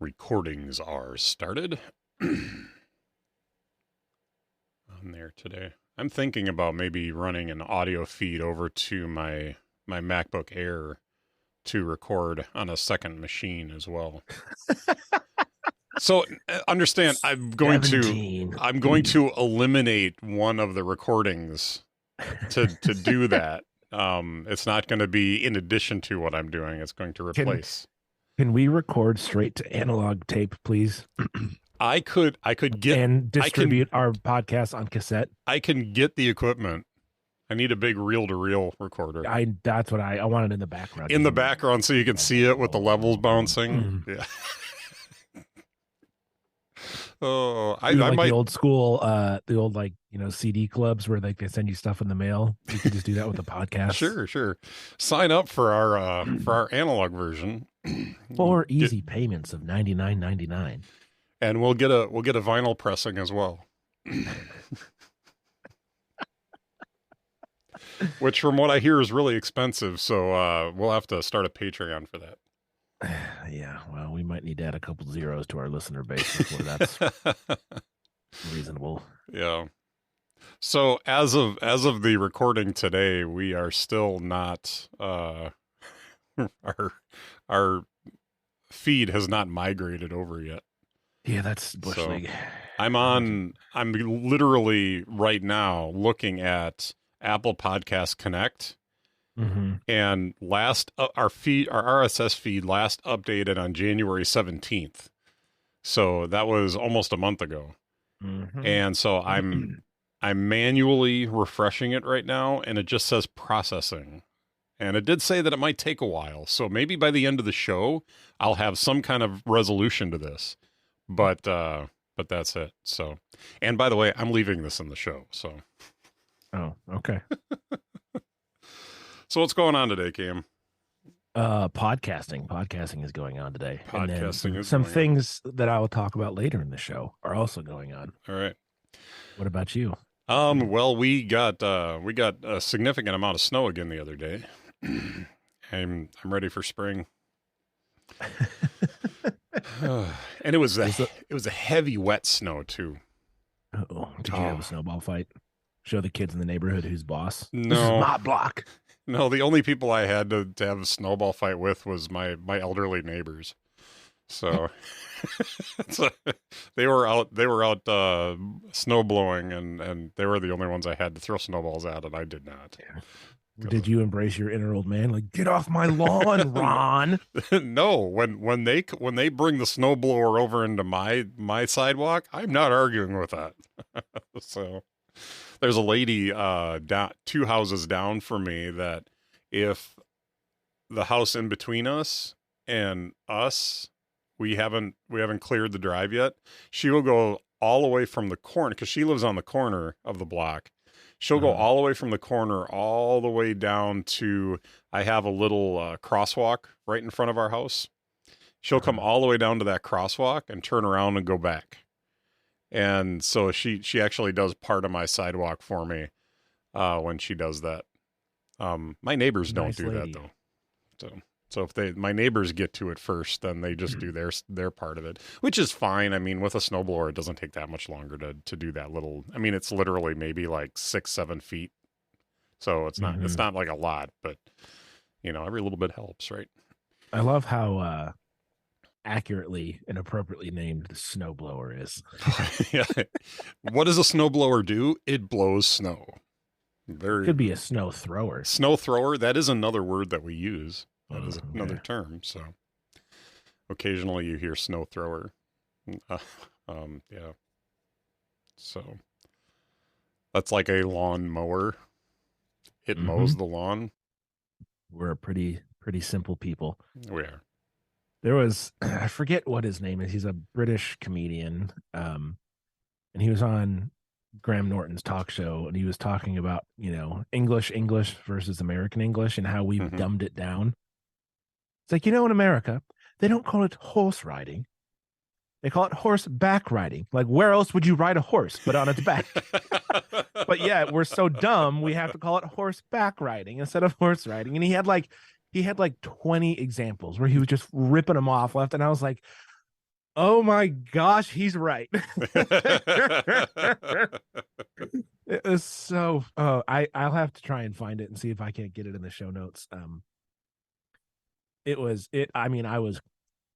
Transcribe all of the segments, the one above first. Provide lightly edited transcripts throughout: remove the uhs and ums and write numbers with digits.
Recordings are started on there today. I'm thinking about maybe running an audio feed over to my MacBook Air to record on a second machine as well. So understand, I'm going to 17. eliminate one of the recordings to do that. It's not going to be in addition to what I'm doing. It's going to replace. Can we record straight to analog tape, please? I could get and distribute our podcast on cassette. I can get the equipment. I need a big reel-to-reel recorder. That's what I want it in the background. In the background so you can see it with the levels bouncing. Yeah. I like might the old school, CD clubs where like they send you stuff in the mail. You can just do that with the podcast. Sure. Sign up for our analog version. For easy payments of $99.99. And we'll get a vinyl pressing as well. Which from what I hear is really expensive, so we'll have to start a Patreon for that. Yeah, well, we might need to add a couple zeros to our listener base before that's reasonable. Yeah. So as of the recording today, we are still not our feed has not migrated over yet. Yeah, that's Bush League. I'm literally right now looking at Apple Podcast Connect. Mm-hmm. And our RSS feed last updated on January 17th. So that was almost a month ago. Mm-hmm. And so I'm manually refreshing it right now, and it just says processing. And it did say that it might take a while. So maybe by the end of the show, I'll have some kind of resolution to this. But that's it. So, and by the way, I'm leaving this in the show. So. Oh, okay. So what's going on today, Cam? Podcasting is going on today. Podcasting is some things that I will talk about later in the show are also going on. All right. What about you? Well, we got a significant amount of snow again the other day. I'm ready for spring. And it was a heavy wet snow too. Oh, did you have a snowball fight? Show the kids in the neighborhood who's boss. No. This is my block. No, the only people I had to have a snowball fight with was my elderly neighbors. So, they were out snow blowing, and they were the only ones I had to throw snowballs at, and I did not. Yeah. Did you embrace your inner old man? Like, get off my lawn, Ron. No, when they bring the snowblower over into my sidewalk, I'm not arguing with that. So. There's a lady two houses down from me that if the house in between us and us, we haven't cleared the drive yet, she will go all the way from the corner, because she lives on the corner of the block. She'll go all the way from the corner all the way down to, I have a little crosswalk right in front of our house. She'll come all the way down to that crosswalk and turn around and go back. And so she actually does part of my sidewalk for me when she does that. My neighbors don't do that though. So if my neighbors get to it first, then they just do their part of it, which is fine. I mean, with a snowblower, it doesn't take that much longer to do that little. I mean, it's literally maybe like 6-7 feet, so it's not like a lot, but every little bit helps, right? I love how accurately and appropriately named the snowblower is. Yeah. What does a snowblower do? It blows snow. Could be a snow thrower. Snow thrower, that is another word that we use. That is another term. So occasionally you hear snow thrower. Yeah. So that's like a lawn mower. It mows the lawn. We're a pretty simple people. We are. There was, I forget what his name is. He's a British comedian. And he was on Graham Norton's talk show, and he was talking about, English versus American English and how we've dumbed it down. It's like, in America, they don't call it horse riding. They call it horseback riding. Like, where else would you ride a horse but on its back? But yeah, we're so dumb, we have to call it horseback riding instead of horse riding. And he had like 20 examples where he was just ripping them off left. And I was like, Oh my gosh, he's right. It was so. Oh, I'll have to try and find it and see if I can't get it in the show notes. It was it. I mean, I was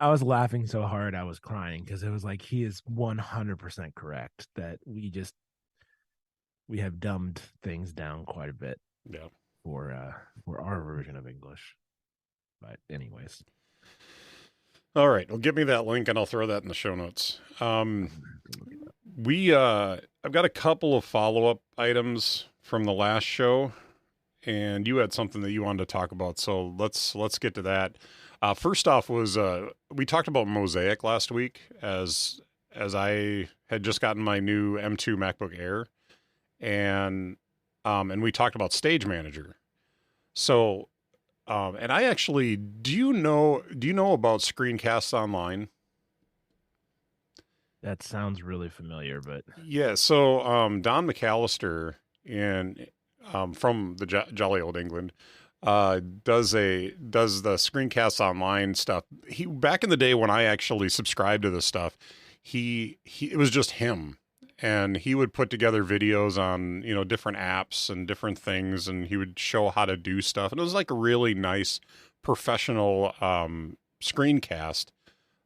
laughing so hard I was crying because it was like he is 100% correct that we have dumbed things down quite a bit Yeah. for our version of English. But anyways, All right. Well, give me that link and I'll throw that in the show notes. I've got a couple of follow-up items from the last show, and you had something that you wanted to talk about. So let's get to that. First off was we talked about Mosaic last week as I had just gotten my new M2 MacBook Air, and we talked about Stage Manager. So and I actually do you know about Screencasts Online? that sounds really familiar, but Yeah, so Don McAllister in from the Jolly Old England does the Screencasts Online stuff. He back in the day when I actually subscribed to this stuff, he it was just him, and he would put together videos on different apps and different things, and he would show how to do stuff, and it was like a really nice professional screencast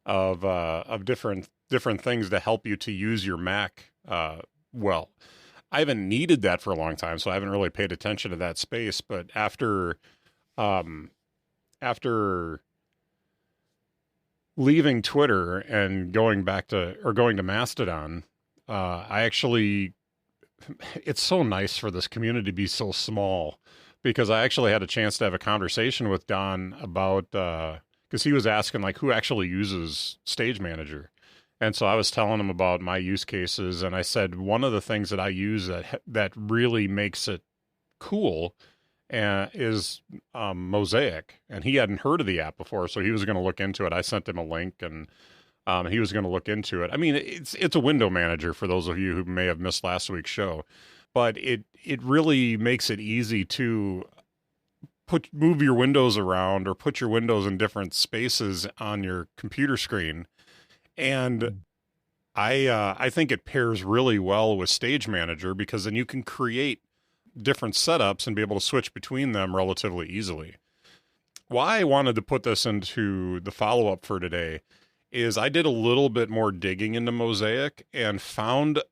of different things to help you to use your Mac well. I haven't needed that for a long time, so I haven't really paid attention to that space. But um, after leaving Twitter and going to Mastodon, I actually it's so nice for this community to be so small because I actually had a chance to have a conversation with Don about because he was asking like who actually uses Stage Manager. And so I was telling him about my use cases, and I said one of the things that I use that really makes it cool is Mosaic, and he hadn't heard of the app before, so he was going to look into it. I sent him a link, and he was going to look into it. I mean, it's a window manager for those of you who may have missed last week's show, but it really makes it easy to move your windows around or put your windows in different spaces on your computer screen. And I think it pairs really well with Stage Manager because then you can create different setups and be able to switch between them relatively easily. Why I wanted to put this into the follow-up for today is I did a little bit more digging into Mosaic and found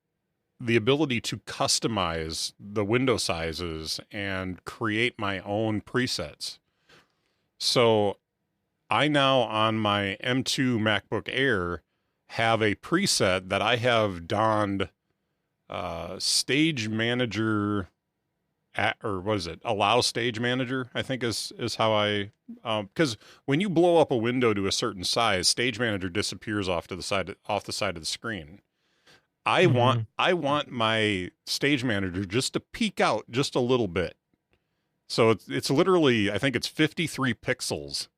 the ability to customize the window sizes and create my own presets. So I now on my M2 MacBook Air have a preset that I have donned Stage Manager or what is it? Allow Stage Manager, I think is how I because when you blow up a window to a certain size, Stage Manager disappears off the side of the screen. I want my Stage Manager just to peek out just a little bit. So it's literally I think it's 53 pixels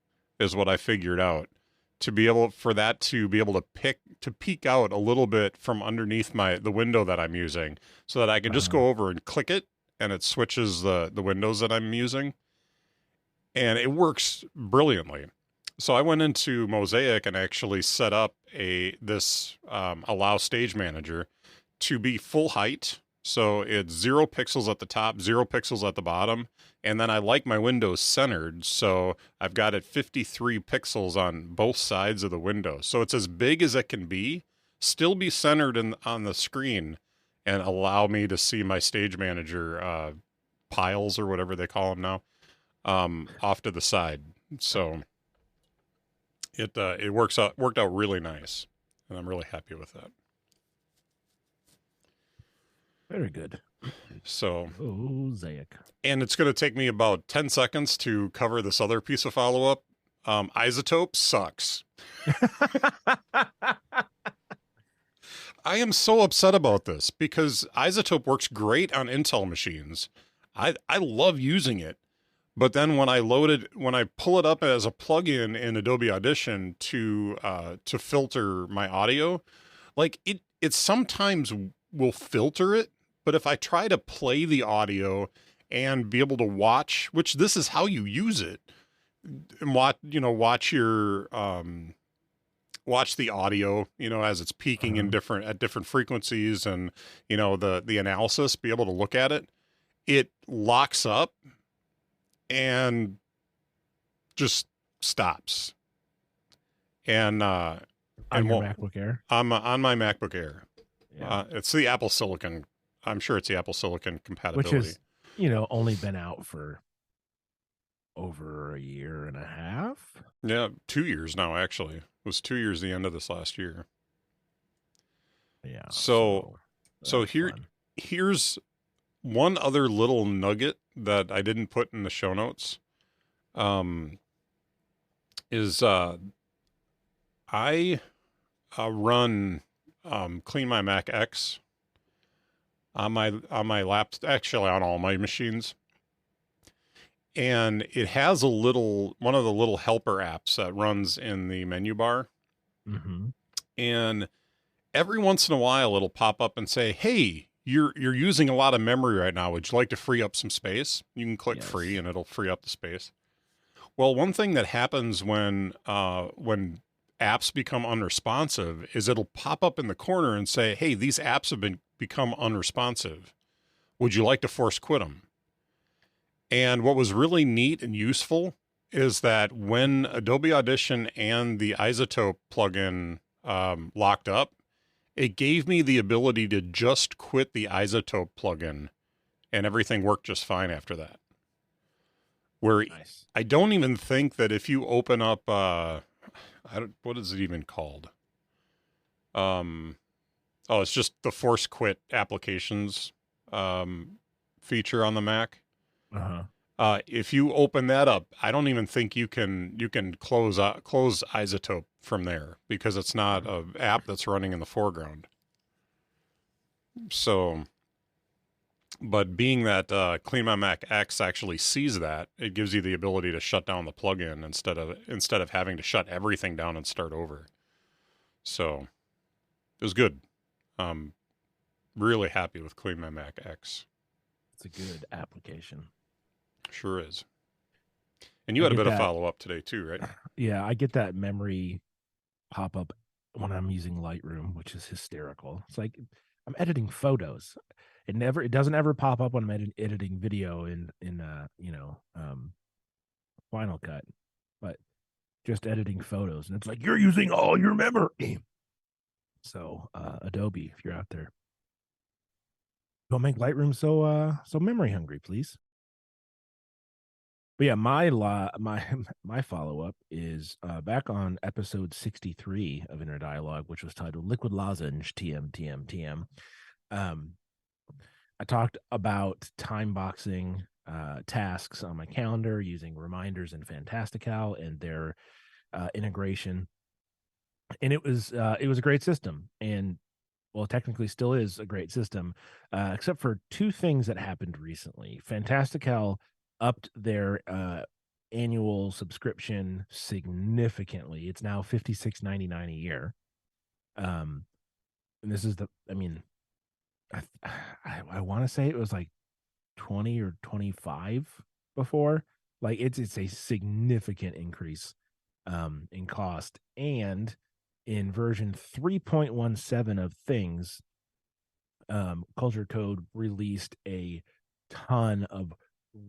is what I figured out to be able to peek out a little bit from underneath the window that I'm using so that I can just go over and click it and it switches the windows that I'm using, and it works brilliantly. So I went into Mosaic and actually set up this allow Stage Manager to be full height. So it's 0 pixels at the top, 0 pixels at the bottom. And then I like my windows centered. So I've got it 53 pixels on both sides of the window. So it's as big as it can be, still be centered on the screen and allow me to see my Stage Manager piles or whatever they call them now off to the side. So it worked out really nice. And I'm really happy with that. very good. So Mosaic. And it's going to take me about 10 seconds to cover this other piece of follow-up. Isotope sucks. I am so upset about this because Isotope works great on Intel machines. I love using it. But then when I pull it up as a plugin in Adobe Audition to filter my audio, like it sometimes will filter it, but if I try to play the audio and be able to watch, which this is how you use it, and watch your watch the audio, as it's peaking in Uh-huh. different frequencies, and the analysis, be able to look at it. It locks up and just stops, and On your won't. MacBook Air. I'm on my MacBook Air. Yeah. It's the Apple Silicon. I'm sure it's the Apple Silicon Which compatibility. has, only been out for over a year and a half. Yeah, 2 years now. Actually, it was 2 years the end of this last year. Yeah. So, So so that's here, fun. here's one other little nugget that I didn't put in the show notes. Um, is I run Clean My Mac X on my laptop, actually on all my machines, and it has one of the little helper apps that runs in the menu bar, Mm-hmm. and every once in a while it'll pop up and say, "Hey, you're using a lot of memory right now. Would you like to free up some space?" You can click free, Yes. and it'll free up the space. Well, one thing that happens when apps become unresponsive is it'll pop up in the corner and say, "Hey, these apps have become unresponsive. Would you like to force quit them?" And what was really neat and useful is that when Adobe Audition and the Isotope plugin locked up, it gave me the ability to just quit the Isotope plugin, and everything worked just fine after that. Where Nice. I don't even think that if you open up, what is it even called? Um, oh, it's just the force quit applications feature on the Mac. Uh-huh. If you open that up, I don't even think you can close Isotope from there, because it's not an app that's running in the foreground. So, but being that Clean My Mac X actually sees that, it gives you the ability to shut down the plugin instead of having to shut everything down and start over. So it was good. Really happy with Clean My Mac X. It's a good application. Sure is. And you I had a get bit of that. follow up today too, right? Yeah, I get that memory pop up when I'm using Lightroom, which is hysterical. It's like I'm editing photos. It doesn't ever pop up when I'm editing video in Final Cut, but just editing photos, and it's like you're using all your memory. So Adobe, if you're out there, don't make Lightroom so memory hungry, please. But yeah, my follow up is back on episode 63 of Inner Dialogue, which was titled "Liquid Lozenge TM TM TM." Um, I talked about time boxing tasks on my calendar using reminders in Fantastical and their integration, and it was a great system, and well, technically still is a great system, except for two things that happened recently. Fantastical upped their annual subscription significantly. It's now $56.99 a year. And this is I mean, I want to say it was like 20 or 25 before. Like it's a significant increase in cost. And in version 3.17 of things, Culture Code released a ton of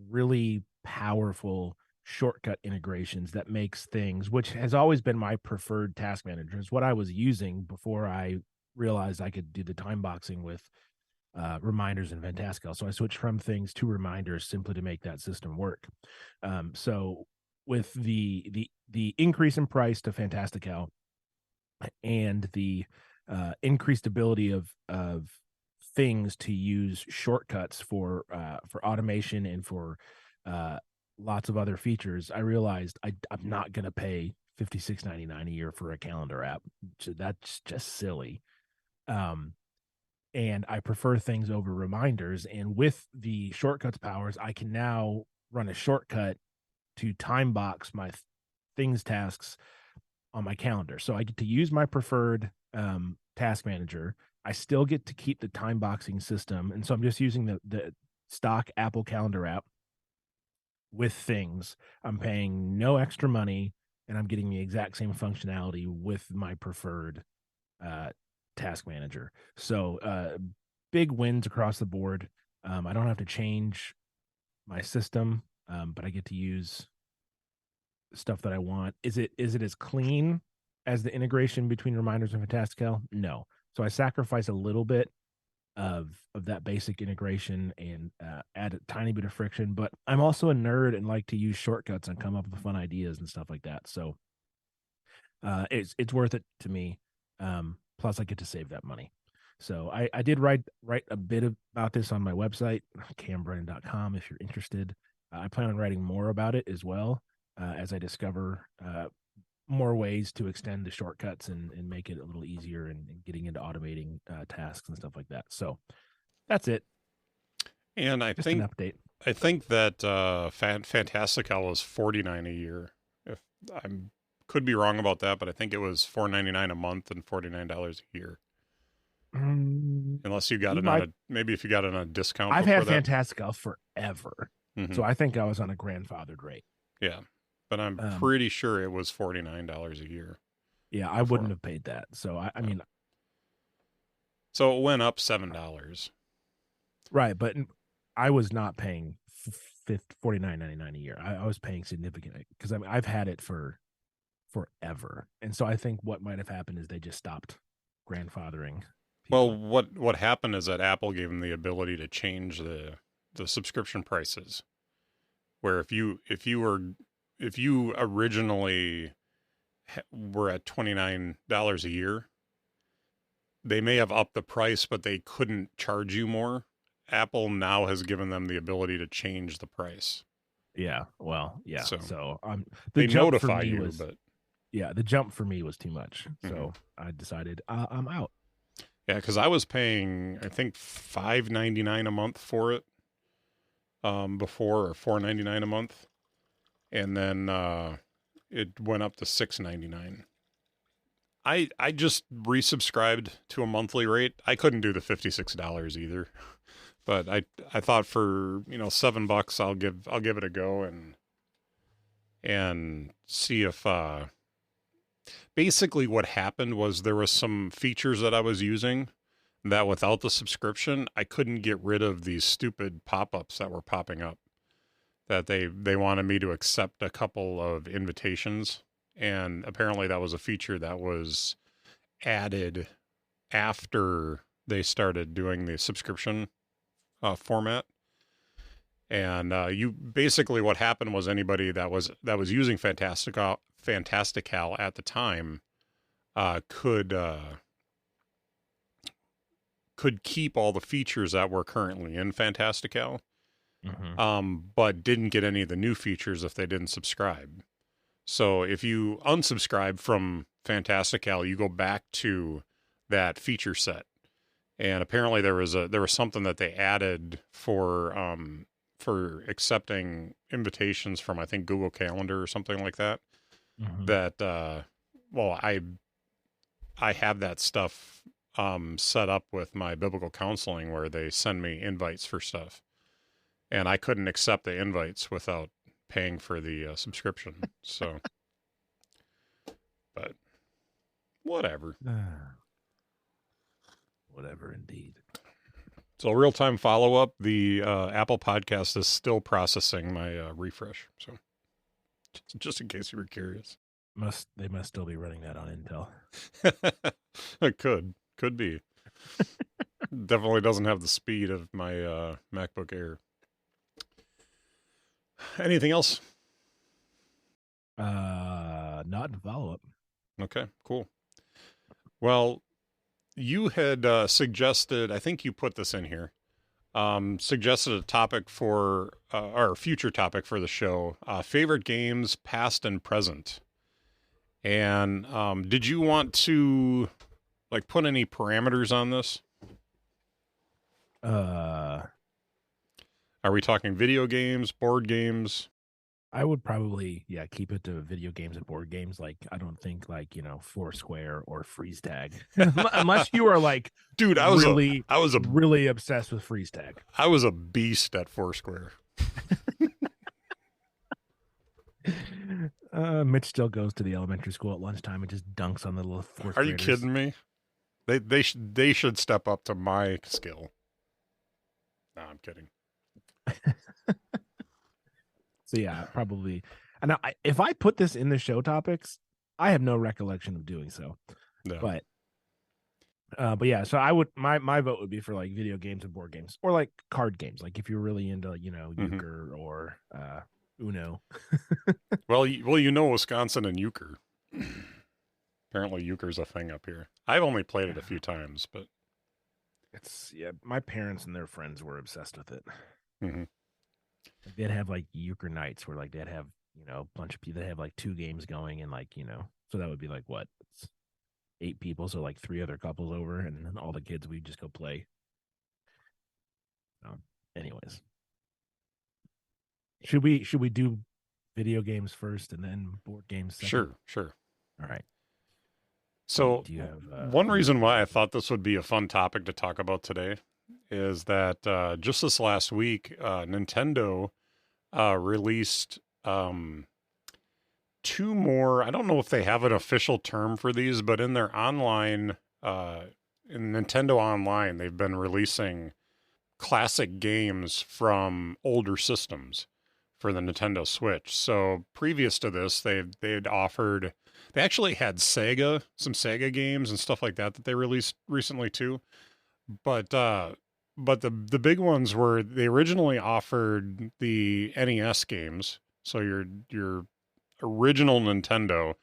really powerful shortcut integrations that makes things, which has always been my preferred task manager. It's what I was using before I realized I could do the time boxing with reminders in Fantastical. So I switched from things to reminders simply to make that system work. So with the increase in price to Fantastical and the increased ability of things to use shortcuts for automation and for lots of other features, I realized I'm not going to pay $56.99 a year for a calendar app. That's just silly. And I prefer things over reminders. And with the shortcuts powers, I can now run a shortcut to time box my things tasks on my calendar. So I get to use my preferred task manager. I still get to keep the time boxing system. And so I'm just using the stock Apple Calendar app with things. I'm paying no extra money. and I'm getting the exact same functionality with my preferred task manager. So big wins across the board. I don't have to change my system, but I get to use stuff that I want. Is it as clean as the integration between Reminders and Fantastical? No. So I sacrifice a little bit of that basic integration and add a tiny bit of friction. But I'm also a nerd and like to use shortcuts and come up with fun ideas and stuff like that. So it's worth it to me. Plus, I get to save that money. So I did write a bit about this on my website, cambrennan.com, if you're interested. I plan on writing more about it as well as I discover more ways to extend the shortcuts and make it a little easier and getting into automating tasks and stuff like that. So that's it. And I Just think an update. I think that Fantastical was $49 a year. If I could be wrong about that, but I think it was $4.99 a month and $49 a year. Unless you got it on a, maybe if you got it on a discount. I've had that. Fantastical forever, so I think I was on a grandfathered rate. Yeah, but I'm pretty sure it was $49 a year. Yeah, I wouldn't have paid that. So I mean, so it went up $7. Right, but I was not paying $49.99 a year. I was paying significantly because I mean I've had it for forever, and so I think what might have happened is they just stopped grandfathering people. Well, what happened is that Apple gave them the ability to change the subscription prices, where if you originally were at $29 a year, they may have upped the price, but they couldn't charge you more. Apple now has given them the ability to change the price. Yeah, well, yeah. So they notify you, but yeah, the jump for me was too much. So I decided I'm out. Yeah, because I was paying, I think, $5.99 a month for it before, or $4.99 a month, and then it went up to $6.99. I just resubscribed to a monthly rate. I couldn't do the $56 either, but I thought for $7 I'll give it a go and see if. Basically, what happened was there was some features that I was using that without the subscription, I couldn't get rid of these stupid pop-ups that were popping up. That they wanted me to accept a couple of invitations, and apparently that was a feature that was added after they started doing the subscription format. And you basically what happened was anybody that was using Fantastical at the time could keep all the features that were currently in Fantastical, but didn't get any of the new features if they didn't subscribe. So if you unsubscribe from Fantastical, you go back to that feature set. And apparently there was something that they added for accepting invitations from, I think, Google Calendar or something like that. That well, I have that stuff set up with my biblical counseling where they send me invites for stuff, and I couldn't accept the invites without paying for the subscription. So, but whatever. Whatever, indeed. So, real-time follow-up. The Apple Podcast is still processing my refresh. So, just in case you were curious. They must still be running that on Intel. It could be. Definitely doesn't have the speed of my MacBook Air. Anything else? Not in follow-up. Okay, cool. Well, you had suggested, I think you put this in here, suggested a topic for, or a future topic for the show, favorite games, past and present. And did you want to, like, put any parameters on this? Are we talking video games, board games? I would probably, keep it to video games and board games. Like, I don't think Foursquare or Freeze Tag, unless you are like, dude, I was really obsessed with Freeze Tag. I was a beast at Foursquare. Mitch still goes to the elementary school at lunchtime and just dunks on the little fourth Are you graders. kidding me? They should step up to my skill. No, I'm kidding. So yeah, probably. And if I put this in the show topics, I have no recollection of doing so. No. But yeah, so I would my vote would be for like video games and board games or like card games. Like if you're really into Hmm. euchre or Uno. Well, Wisconsin and euchre. Apparently, euchre's a thing up here. I've only played it a few times, but It's yeah, my parents and their friends were obsessed with it. hmm. Like they'd have like euchre nights where like they'd have a bunch of people. They have like two games going and like so that would be like what it's 8 people, so like 3 other couples over, and then all the kids we just go play. Um, anyways, should we do video games first and then board games second? Sure. All right. So, Do you have one reason why I thought this would be a fun topic to talk about today is that just this last week, Nintendo released two more. I don't know if they have an official term for these, but in their online, in Nintendo Online, they've been releasing classic games from older systems for the Nintendo Switch. So previous to this, they'd offered. They actually had some Sega games and stuff like that they released recently too. But the big ones were they originally offered the NES games, so your original Nintendo.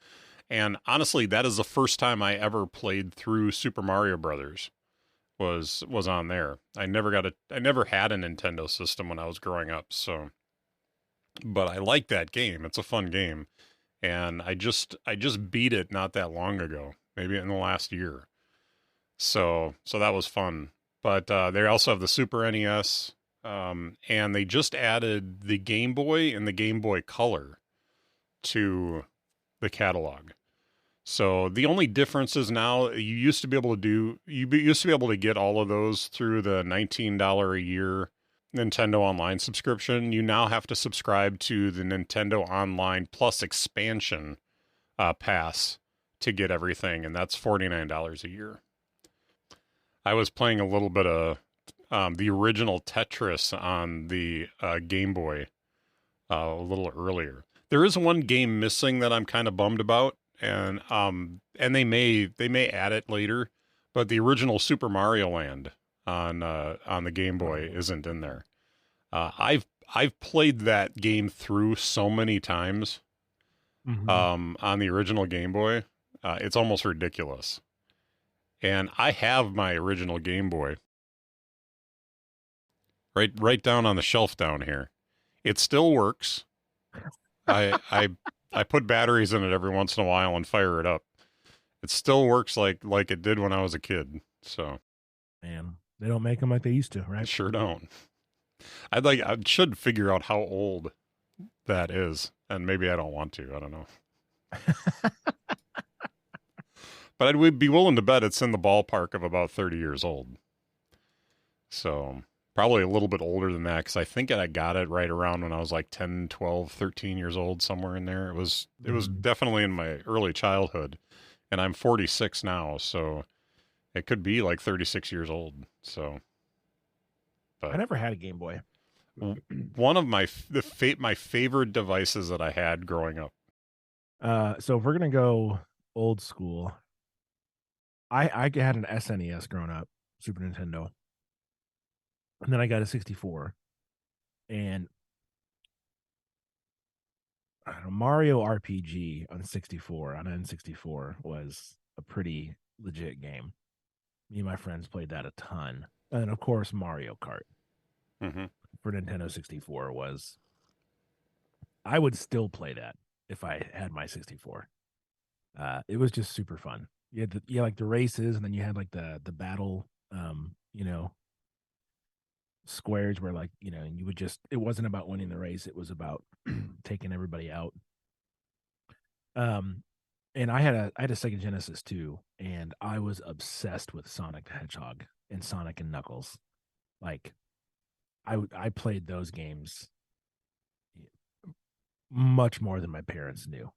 And honestly, that is the first time I ever played through Super Mario Brothers was on there. I never had a Nintendo system when I was growing up, so but I like that game. It's a fun game. And I just beat it not that long ago, maybe in the last year. So that was fun. But they also have the Super NES, and they just added the Game Boy and the Game Boy Color to the catalog. So the only difference is now used to be able to get all of those through the $19 a year Nintendo Online subscription. You now have to subscribe to the Nintendo Online Plus expansion pass to get everything, and that's $49 a year. I was playing a little bit of the original Tetris on the Game Boy a little earlier. There is one game missing that I'm kind of bummed about, and they may add it later, but the original Super Mario Land on the Game Boy isn't in there. I've played that game through so many times on the original Game Boy. It's almost ridiculous. And I have my original Game Boy right down on the shelf down here. It still works. I put batteries in it every once in a while and fire it up. It still works like it did when I was a kid. So man, they don't make them like they used to, I right? sure don't. I should figure out how old that is, and maybe I don't want to. I don't know. But I would be willing to bet it's in the ballpark of about 30 years old. So probably a little bit older than that because I think I got it right around when I was like 10, 12, 13 years old, somewhere in there. It was definitely in my early childhood, and I'm 46 now, so it could be like 36 years old. So, I but never had a Game Boy. one of my favorite devices that I had growing up. So if we're gonna go old school, I had an SNES growing up, Super Nintendo, and then I got a 64, and I don't know, Mario RPG on 64 on N64 was a pretty legit game. Me and my friends played that a ton, and of course Mario Kart Hmm. for Nintendo 64 was. I would still play that if I had my 64. It was just super fun. You had like the races, and then you had like the battle, squares where like you would just it wasn't about winning the race, it was about taking everybody out. Um, and I had a Sega Genesis too, and I was obsessed with Sonic the Hedgehog and Sonic and Knuckles. Like I played those games much more than my parents knew.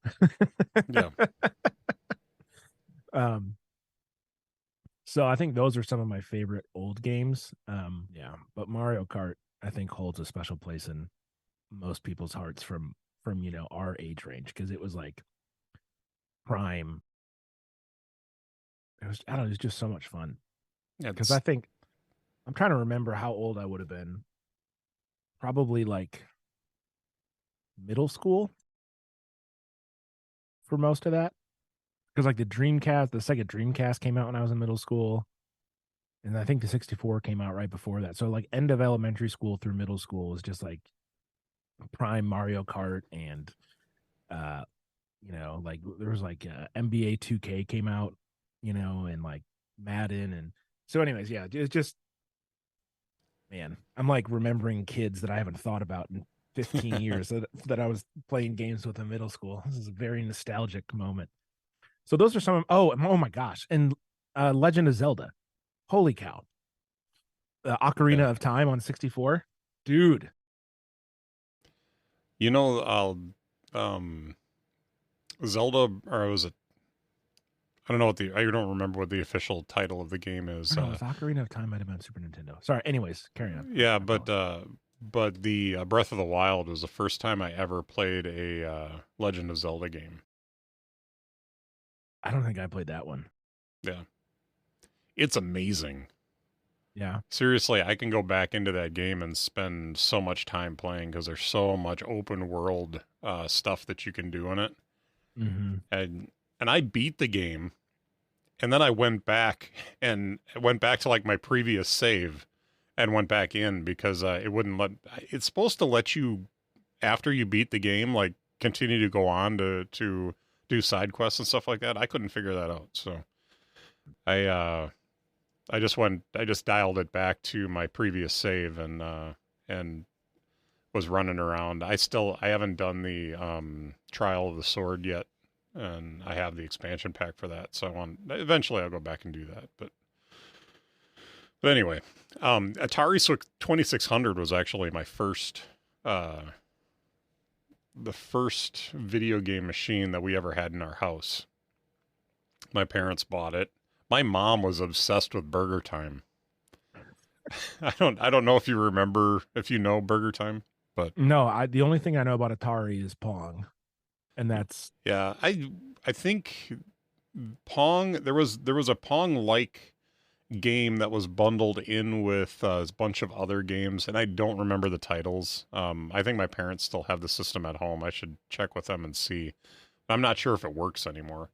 Yeah. um, so I think those are some of my favorite old games. Yeah, but Mario Kart I think holds a special place in most people's hearts from our age range because it was like prime. It was I don't know, it was just so much fun. Because I It's think I'm trying to remember how old I would have been. Probably like middle school for most of that. Because like the second Dreamcast came out when I was in middle school, and I think the 64 came out right before that. So like end of elementary school through middle school was just like prime Mario Kart and uh like there was like NBA 2K came out, and like Madden and so anyways, yeah, it's just man, I'm like remembering kids that I haven't thought about in 15 years that I was playing games with in middle school. This is a very nostalgic moment. So those are some of oh my gosh, and Legend of Zelda. Holy cow. yeah. Ocarina of Time on 64. Dude. You know, um, Zelda, or was it? I don't know I don't remember what the official title of the game I is. don't know, it's Ocarina of Time might have been Super Nintendo. Sorry. Anyways, carry on. Yeah, My apologies. but the Breath of the Wild was the first time I ever played a Legend of Zelda game. I don't think I played that one. Yeah, it's amazing. Yeah. Seriously, I can go back into that game and spend so much time playing because there's so much open world stuff that you can do in it. Mm-hmm. And I beat the game, and then I went back to like my previous save and went back in because it wouldn't let. It's supposed to let you after you beat the game, like continue to go on to do side quests and stuff like that. I couldn't figure that out, so I uh I just dialed it back to my previous save and was running around. I haven't done the Trial of the Sword yet, and I have the expansion pack for that. So eventually I'll go back and do that. But anyway, Atari 2600 was actually my first the first video game machine that we ever had in our house. My parents bought it. My mom was obsessed with Burger Time. I don't know if you remember if you know Burger Time, but No, the only thing I know about Atari is Pong, and that's yeah, I think Pong there was a Pong like game that was bundled in with a bunch of other games, and I don't remember the titles. I think my parents still have the system at home. I should check with them and see. I'm not sure if it works anymore.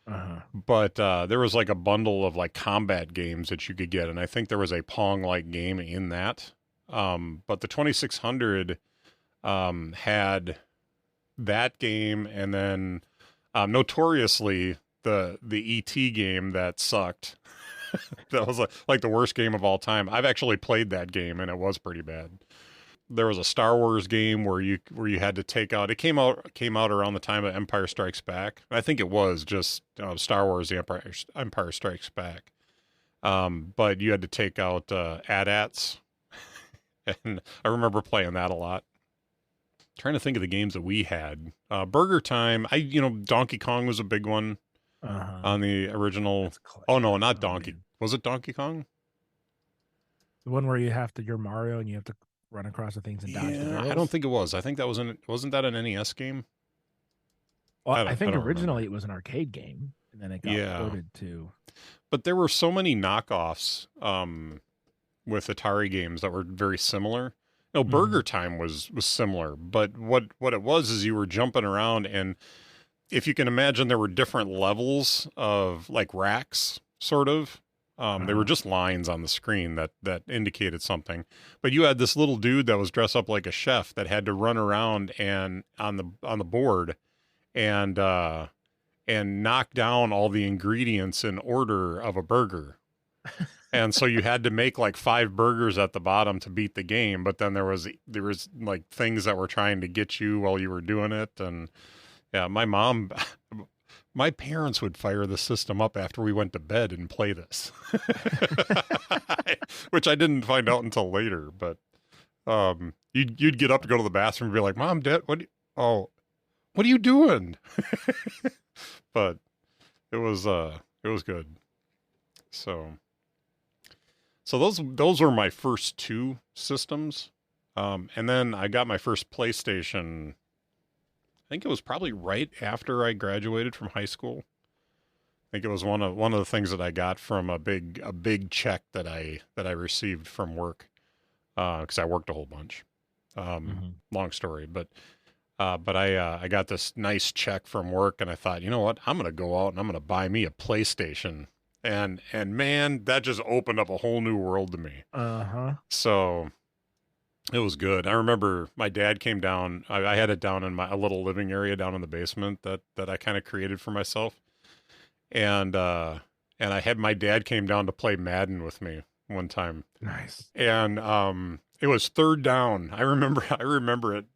uh But there was like a bundle of like combat games that you could get, and I think there was a Pong like game in that. But the 2600 had that game, and then notoriously the ET game that sucked. That was like the worst game of all time. I've actually played that game, and it was pretty bad. There was a Star Wars game where you had to take out. It came out around the time of Empire Strikes Back. I think it was just Star Wars: The Empire Strikes Back. But you had to take out AT-ATs, and I remember playing that a lot. Trying to think of the games that we had. Burger Time. Donkey Kong was a big one uh on the original. Oh yeah. no, not Oh Donkey. man, Was it Donkey Kong? the one where you're Mario and you have to run across the things and dodge the Yeah, I don't barrels. think it was. I think that wasn't that an NES game? Well, I I think don't originally remember. it was an arcade game, and then it got Yeah, ported to. but there were so many knockoffs with Atari games that were very similar. No, Mhm. Burger Time was similar, but what it was is you were jumping around, and if you can imagine, there were different levels of like racks, sort of. They were Uh-huh. just lines on the screen that indicated something. But you had this little dude that was dressed up like a chef that had to run around and on the board and knock down all the ingredients in order of a burger. And so you had to make like five burgers at the bottom to beat the game, but then there was like things that were trying to get you while you were doing it. And yeah, my parents would fire the system up after we went to bed and play this. Which I didn't find out until later, but you'd get up to go to the bathroom and be like, "Mom, Dad, what do you, oh." what are you doing? But it was good. So those were my first two systems. And then I got my first PlayStation. I think it was probably right after I graduated from high school. I think it was one of the things that I got from a big check that I received from work, because I worked a whole bunch. Long story, but I got this nice check from work, and I thought, you know what, I'm gonna go out and I'm gonna buy me a PlayStation, and man, that just opened up a whole new world to me. Uh-huh. So it was good. I remember my dad came down. I had it down in a little living area down in the basement that I kind of created for myself, and I had my dad came down to play Madden with me one time, Nice. and it was third down. I remember it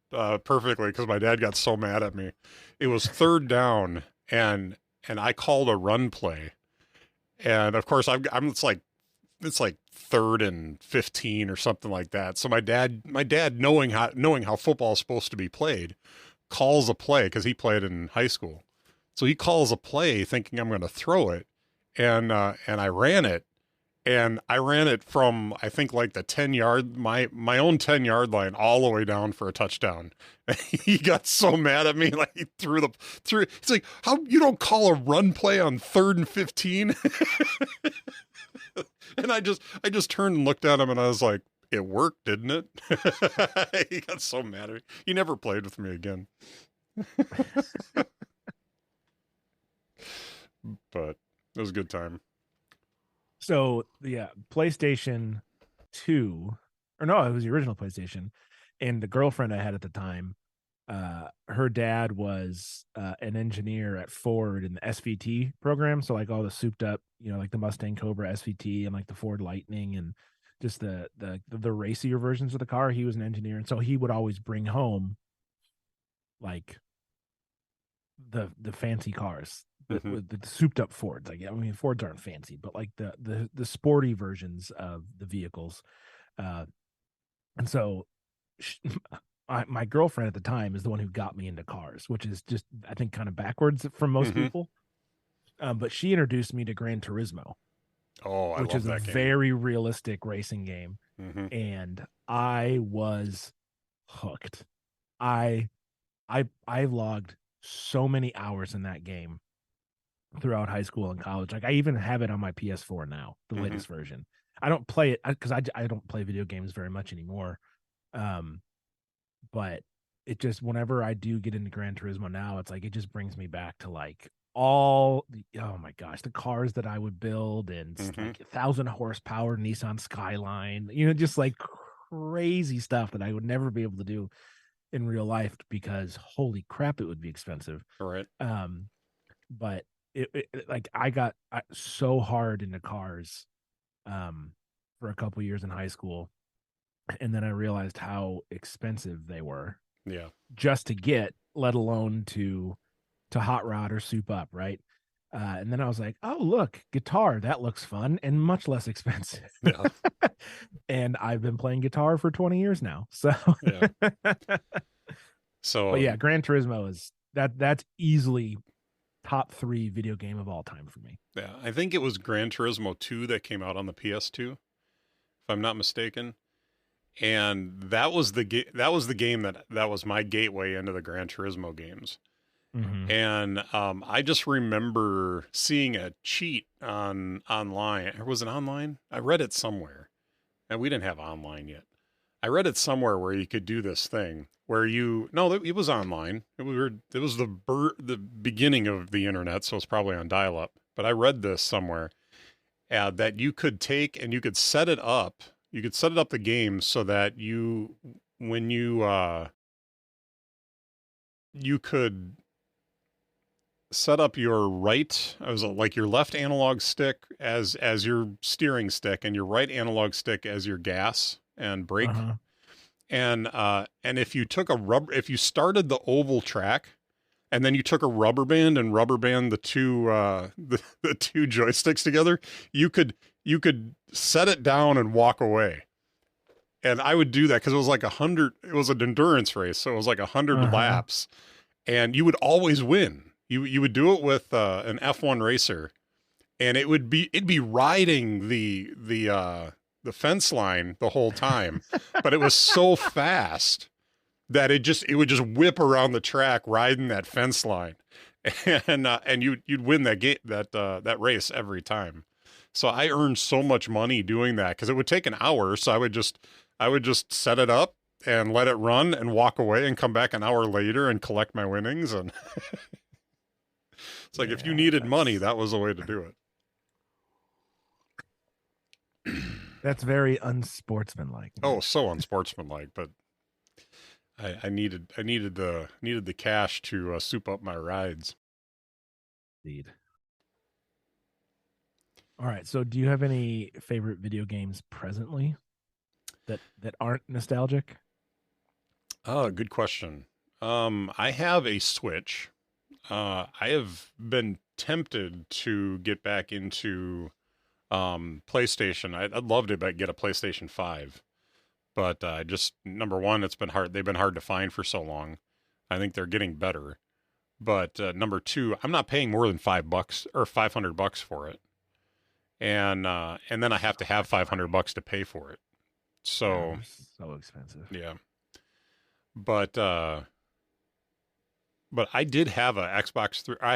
perfectly because my dad got so mad at me. It was third down, and I called a run play, and of course I'm it's like third and 15 or something like that. So my dad knowing how football is supposed to be played, calls a play because he played in high school. So he calls a play thinking I'm going to throw it, and I ran it, and I ran it from, I think, like the 10-yard, my own 10-yard line, all the way down for a touchdown. He got so mad at me, like he threw. He's like, "How you don't call a run play on third and 15?" And I just turned and looked at him, and I was like, "It worked, didn't it?" He got so mad at me. He never played with me again. But it was a good time. So yeah, PlayStation 2, or no, it was the original PlayStation, and the girlfriend I had at the time, her dad was an engineer at Ford in the SVT program, so like all the souped up, like the Mustang Cobra SVT and like the Ford Lightning and just the racier versions of the car. He was an engineer, and so he would always bring home like the fancy cars, Hmm. the souped up Fords. Like, I mean, Fords aren't fancy, but like the sporty versions of the vehicles. Uh, and so sh my girlfriend at the time is the one who got me into cars, which is just, I think, kind of backwards from most Hmm. people. But she introduced me to Gran Turismo, Oh, I which love is a that game. very realistic racing game, Hmm. and I was hooked. I I logged so many hours in that game throughout high school and college. Like, I even have it on my PS4 now, the Hmm. latest version. I don't play it because I don't play video games very much anymore. Um, but it just, whenever I do get into Gran Turismo now, it's like it just brings me back to like oh my gosh, the cars that I would build, and Hmm. like 1,000 horsepower Nissan Skyline, just like crazy stuff that I would never be able to do in real life because holy crap, it would be expensive. All right. Um, but like I got so hard into cars for a couple years in high school, and then I realized how expensive they were Yeah. just to get, let alone to hot rod or soup up, right? And then I was like, oh look, guitar, that looks fun and much less expensive. Yeah. And I've been playing guitar for 20 years now. So Yeah. but So yeah, Gran Turismo is that's easily top 3 video game of all time for me. yeah, I think it was Gran Turismo 2 that came out on the PS2, if I'm not mistaken. And that was the game that was my gateway into the Gran Turismo games. Mm-hmm. And I just remember seeing a cheat online. Or was it online? I read it somewhere, and we didn't have online yet. I read it somewhere where you could do this thing where no, it was online. It was the beginning of the internet, so it's probably on dial up. But I read this somewhere that you could take and you could set it up. You could set it up the game so that when you could set up your right, I was like your left analog stick as your steering stick, and your right analog stick as your gas and brake. Uh-huh. And if you started the oval track, and then you took a rubber band and rubber band the two the two joysticks together, you could set it down and walk away. And I would do that because it was like 100. It was an endurance race, so it was like 100 Uh-huh. laps. and you would always win. You would do it with an F1 racer, and it'd be riding the fence line the whole time, but it was so fast that it would just whip around the track riding that fence line, and you'd win that race every time. So I earned so much money doing that because it would take an hour. So I would just set it up and let it run and walk away and come back an hour later and collect my winnings. And it's like, if you needed money, that was the way to do it. That's very unsportsmanlike. Oh, so unsportsmanlike, but I needed the cash to soup up my rides. Indeed. All right. So, do you have any favorite video games presently that aren't nostalgic? Oh, good question. I have a Switch. I have been tempted to get back into PlayStation. I'd love to get a PlayStation 5, but just number one, it's been hard. They've been hard to find for so long. I think they're getting better. But number two, I'm not paying more than $5 or $500 for it, and then I have to have $500 to pay for it. So so expensive. Yeah. But I did have I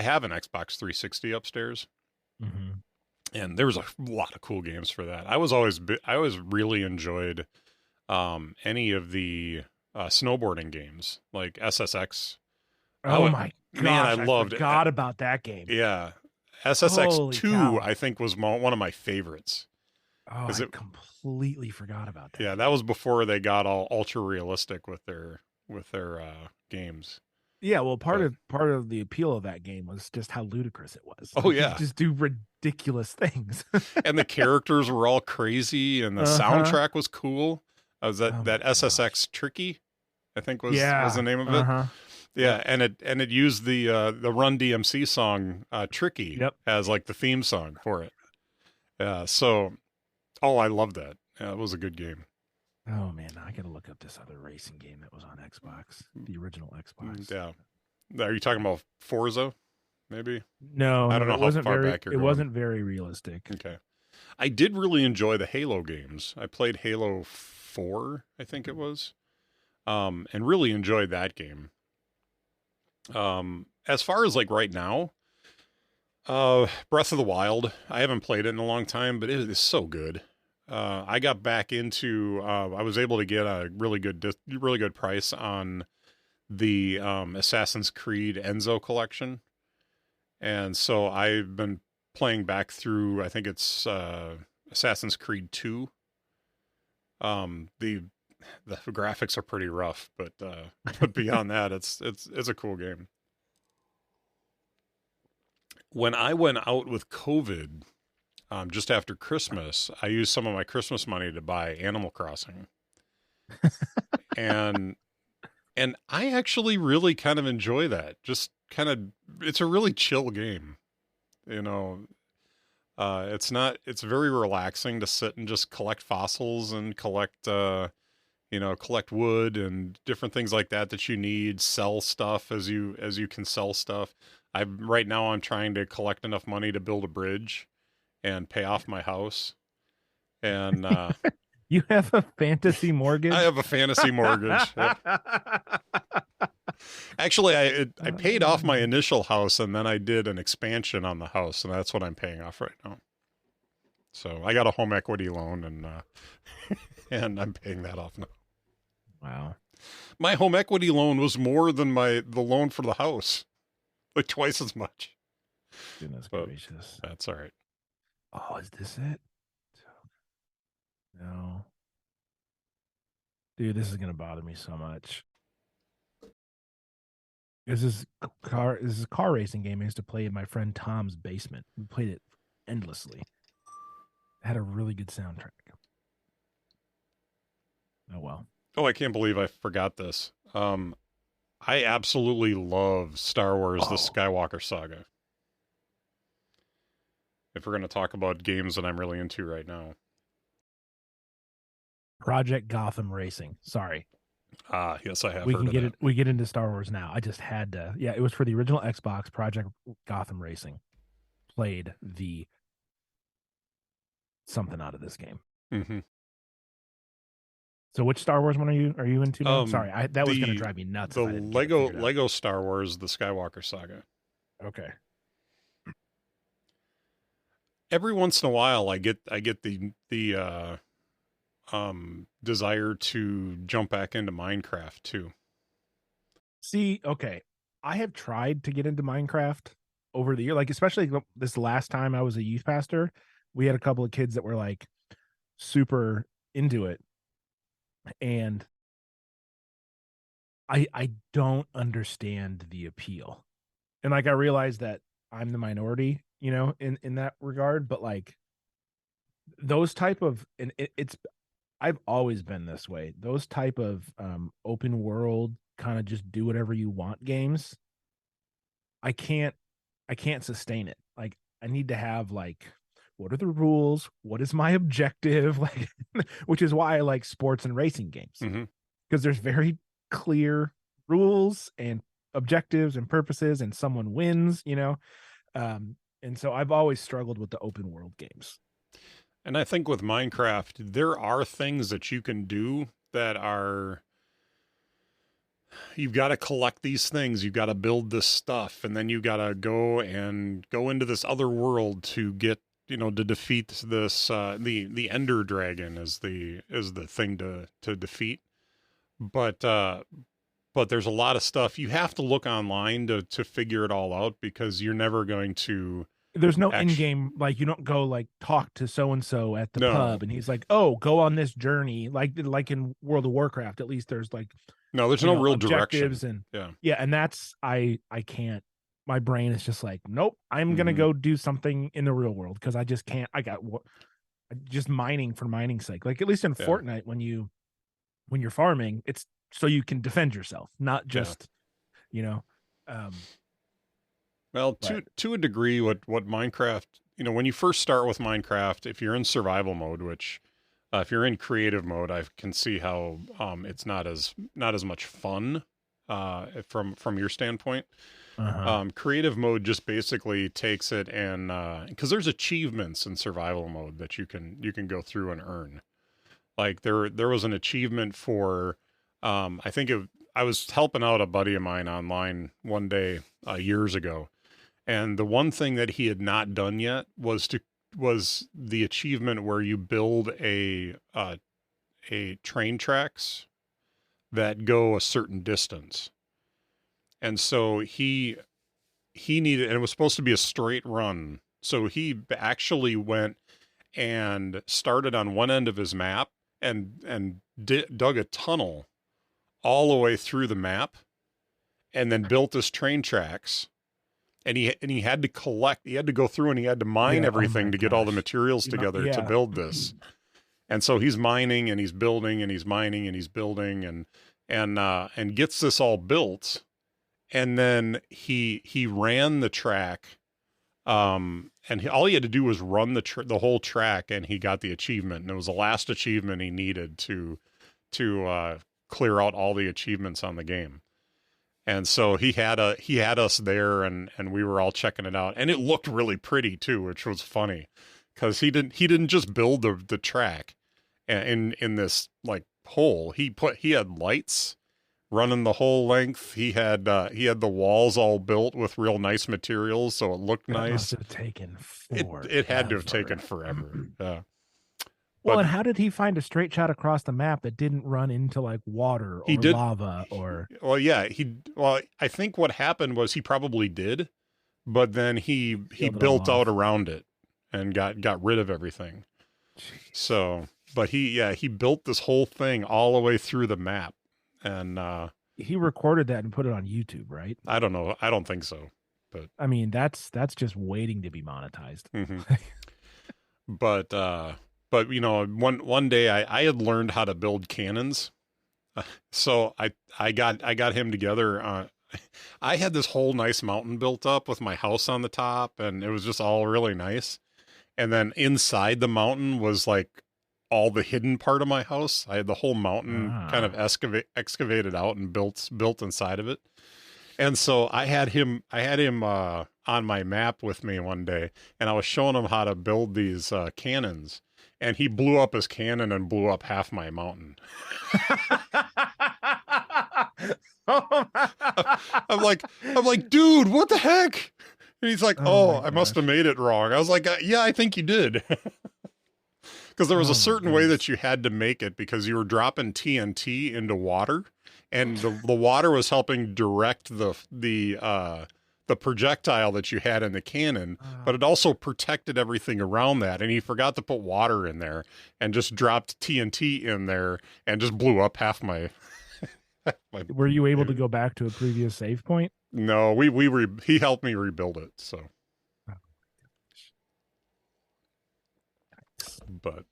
have an Xbox 360 upstairs. Mm-hmm. And there was a lot of cool games for that. I always really enjoyed any of the snowboarding games like SSX. Oh my gosh, man, I loved forgot about that game. Yeah. SSX Holy 2 cow. I think was one of my favorites. Oh, I completely forgot about that. Yeah, that was before they got all ultra realistic with their games. Yeah, well, part of the appeal of that game was just how ludicrous it was. Oh, yeah. You just do ridiculous things. And the characters were all crazy, and the soundtrack was cool. Was that SSX Tricky, I think was the name of it. Yeah, and it used the Run DMC song Tricky as like the theme song for it. Yeah, so I love that. Yeah, it was a good game. Oh man, I gotta look up this other racing game that was on Xbox, the original Xbox. Yeah, are you talking about Forza? Maybe. No, I don't know how far back you're going. It wasn't very realistic. Okay, I did really enjoy the Halo games. I played Halo 4, I think it was, and really enjoyed that game. As far as like right now, Breath of the Wild, I haven't played it in a long time, but it is so good. I got back into. I was able to get a really good price on the Assassin's Creed Enzo collection, and so I've been playing back through. I think it's Assassin's Creed 2. The graphics are pretty rough, but beyond that, it's a cool game. When I went out with COVID. Just after Christmas, I used some of my Christmas money to buy Animal Crossing, and I actually really kind of enjoy that. Just kind of, it's a really chill game, you know. It's very relaxing to sit and just collect fossils and collect wood and different things like that you need. Sell stuff as you can sell stuff. Right now I'm trying to collect enough money to build a bridge and pay off my house. And you have a fantasy mortgage? I have a fantasy mortgage. Yep. Actually, I paid off my initial house, and then I did an expansion on the house, and that's what I'm paying off right now. So I got a home equity loan, and and I'm paying that off now. Wow. My home equity loan was more than the loan for the house, like twice as much. Goodness gracious. That's all right. Oh, is this it? No. Dude, this is going to bother me so much. This is a car racing game I used to play in my friend Tom's basement. We played it endlessly. It had a really good soundtrack. Oh, well. Oh, I can't believe I forgot this. I absolutely love Star Wars The Skywalker Saga. If we're going to talk about games that I'm really into right now. Project Gotham Racing. Sorry. Yes, I have We heard can of get that. it. We get into Star Wars now. I just had to. Yeah, it was for the original Xbox. Project Gotham Racing played the something out of this game. Hmm. So which Star Wars one are you into now? Sorry, that was going to The drive me nuts the if I didn't get it figured out. Lego Star Wars, the Skywalker saga. Okay. Every once in a while, I get the desire to jump back into Minecraft too. See, okay. I have tried to get into Minecraft over the year, like especially this last time I was a youth pastor. We had a couple of kids that were like super into it, and I don't understand the appeal. And like I realize that I'm the minority, in that regard, but like those type of and it's I've always been this way. Those type of open world kind of just do whatever you want games. I can't I can't sustain it. Like I need to have like what are the rules? What is my objective? Like which is why I like sports and racing games Hmm. because there's very clear rules and objectives and purposes and someone wins. And so I've always struggled with the open world games. And I think with Minecraft, there are things that you can do that are you've got to collect these things, you've got to build this stuff, and then you got to go into this other world to get, to defeat this the Ender Dragon is the thing to defeat. But but there's a lot of stuff you have to look online to figure it all out because you're never going to There's no actually. in-game, like you don't go like talk to so and so at the No, pub and he's like, oh, go on this journey, like in World of Warcraft. At least there's like no, there's no real direction. objectives. And Yeah. yeah, and that's I can't. My brain is just like, nope, I'm gonna Hmm. go do something in the real world because I just can't. I got what just mining for mining's sake. Like at least in Yeah. Fortnite, when you're farming, it's so you can defend yourself, not Yeah. just you know. Um, Well, but to a degree, what Minecraft, when you first start with Minecraft, if you're in survival mode, which if you're in creative mode, I can see how it's not as much fun from your standpoint. uh-huh. Creative mode just basically takes it and because there's achievements in survival mode that you can go through and earn. Like there was an achievement for I think I was helping out a buddy of mine online one day years ago, and the one thing that he had not done yet was the achievement where you build a train tracks that go a certain distance. And so he needed, and it was supposed to be a straight run. So he actually went and started on one end of his map and dug a tunnel all the way through the map and then built his train tracks. And he had to collect, he had to go through and he had to mine Yeah. Oh everything my to get all the gosh. materials together to Yeah. build this. And so he's mining and he's building and he's mining and he's building and gets this all built. And then he ran the track. And all he had to do was run the whole track, and he got the achievement. And it was the last achievement he needed to clear out all the achievements on the game. And so he had us there, and we were all checking it out, and it looked really pretty too, which was funny because he didn't just build the track in this like hole. He had lights running the whole length. He had the walls all built with real nice materials, so it looked That must nice. have taken It had to have forever. taken forever. Yeah. Well, But and how did he find a straight shot across the map that didn't run into like water he or did lava or well, yeah, I think what happened was he probably did, but then he sealed it all built out off? around it and got rid of everything. Jeez. So, but he built this whole thing all the way through the map. And He recorded that and put it on YouTube, right? I don't know. I don't think so. But I mean, that's just waiting to be monetized. mhm. but one day I had learned how to build cannons. So I got him together. I had this whole nice mountain built up with my house on the top, and it was just all really nice. And then inside the mountain was like all the hidden part of my house. I had the whole mountain kind of Ah. excavated out and built inside of it. And so I had him on my map with me one day, and I was showing him how to build these cannons, and he blew up his cannon and blew up half my mountain. Oh my. I'm like, dude, what the heck? And he's like, Oh oh, my I must have gosh. made it wrong. I was like, yeah, I think you did. Because there was a Oh my certain way that goodness. you had to make it because you were dropping TNT into water, and the water was helping direct the projectile that you had in the cannon, but it also protected everything around that. And he forgot to put water in there and just dropped TNT in there and just blew up half my my. Were you able to go back to a previous save point? No, he helped me rebuild it. So, but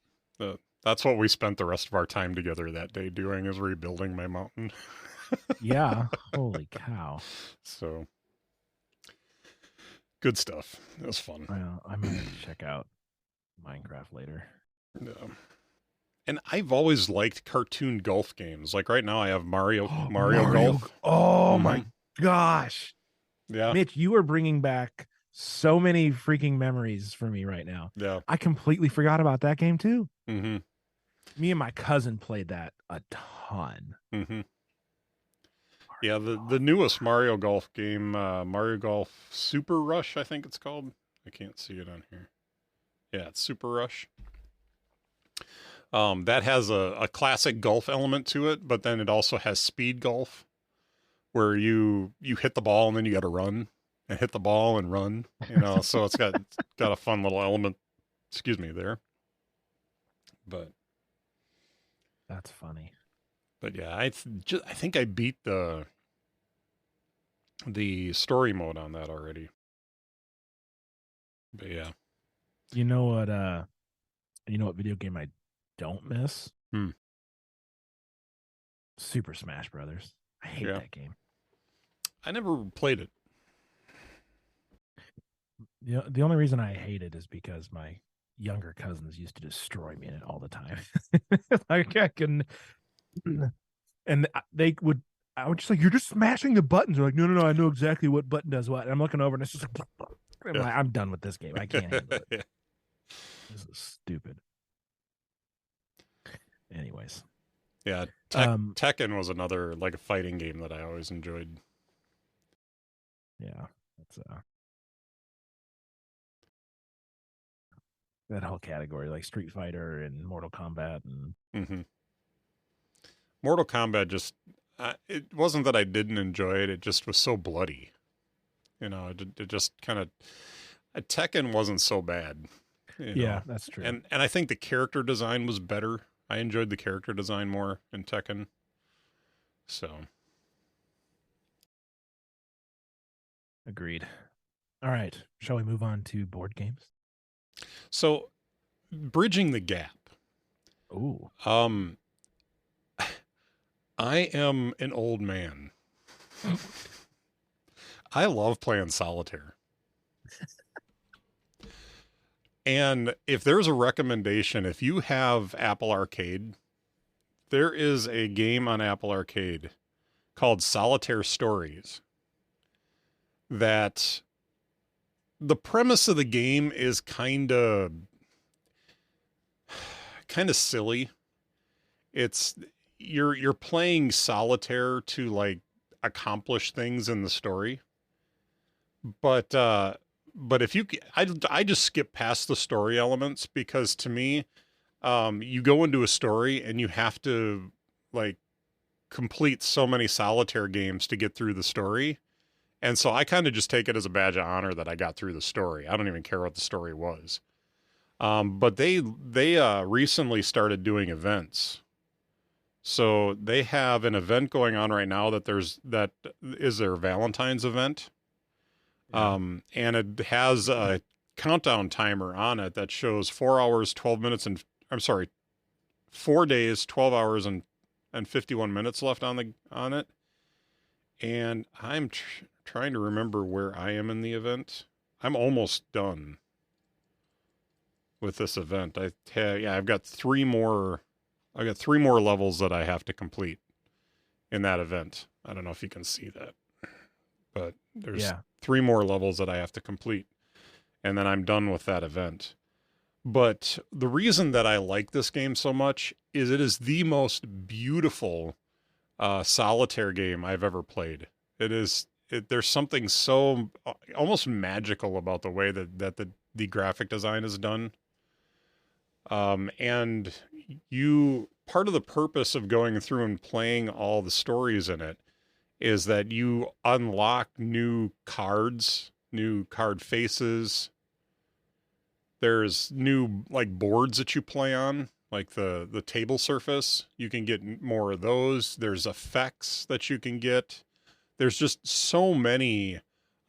that's what we spent the rest of our time together that day doing, is rebuilding my mountain. Yeah. Holy cow. So good stuff. It was fun. Well, I might have to check out Minecraft later. Yeah. And I've always liked cartoon golf games. Like right now, I have Mario Mario. Golf. Oh my Mhm. gosh. Yeah, Mitch, you are bringing back so many freaking memories for me right now. yeah. I completely forgot about that game too. Mm-hmm. Me and my cousin played that a ton. Mm-hmm. Yeah, Mario the Golf. newest Mario Golf game, Mario Golf Super Rush, I think it's called. I can't see it on here. Yeah, it's Super Rush. That has a classic golf element to it, but then it also has speed golf, where you hit the ball and then you got to run and hit the ball and run. So it's got a fun little element. Excuse me there, but That's funny. yeah, I think I beat the story mode on that already. But yeah, You know what video game I don't miss? hmm. Super Smash Brothers. I hate Yeah, that game. I never played it. The only reason I hate it is because my younger cousins used to destroy me in it all the time. Like I can, and they would. I would just like, you're just smashing the buttons. They're like, no, no, no, I know exactly what button does what. And I'm looking over and it's just like, I'm Yeah. like, I'm done with this game. I can't handle it. Yeah. This is stupid. Anyways, Yeah, um, Tekken was another like a fighting game that I always enjoyed. yeah, that's that whole category, like Street Fighter and Mortal Kombat, and Hmm. Mortal Kombat just it wasn't that I didn't enjoy it; it just was so bloody. It just kind of Tekken wasn't so bad. yeah, that's true. And I think the character design was better. I enjoyed the character design more in Tekken. So Agreed. All right, shall we move on to board games? so bridging the gap. Ooh, Um, I am an old man. I love playing solitaire. And if there's a recommendation, if you have Apple Arcade, there is a game on Apple Arcade called Solitaire Stories that the premise of the game is kind of silly. It's you're playing solitaire to like accomplish things in the story. But if I just skip past the story elements because to me, you go into a story and you have to like complete so many solitaire games to get through the story. And so I kind of just take it as a badge of honor that I got through the story. I don't even care what the story was. But they recently started doing events. So they have an event going on right now that is their Valentine's event. yeah. And it has a countdown timer on it that shows 4 hours, 12 minutes, and I'm sorry, 4 days, 12 hours, and 51 minutes left on it. And I'm trying to remember where I am in the event. I'm almost done. with this event. I've got three more. I got three more levels that I have to complete in that event. I don't know if you can see that, but there's Yeah. three more levels that I have to complete, and then I'm done with that event. But the reason that I like this game so much is it is the most beautiful solitaire game I've ever played. It is. There's something so almost magical about the way the graphic design is done. And you part of the purpose of going through and playing all the stories in it is that you unlock new cards, new card faces. There's new like boards that you play on, like the table surface. You can get more of those. There's effects that you can get. There's just so many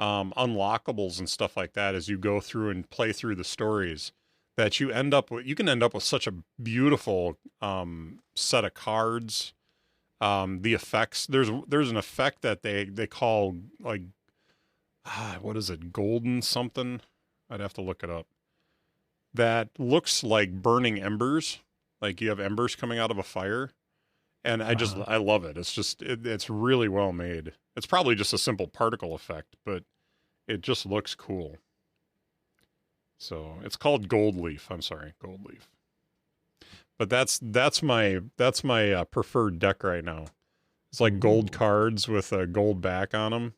unlockables and stuff like that as you go through and play through the stories that you can end up with such a beautiful set of cards. The effects, there's an effect that they call like what is it, golden something? I'd have to look it up. That looks like burning embers, like you have embers coming out of a fire, and I love it. It's just it's really well made. It's probably just a simple particle effect, but it just looks cool. So it's called Gold Leaf. I'm sorry, Gold Leaf. But that's my preferred deck right now. It's like gold cards with a gold back on them.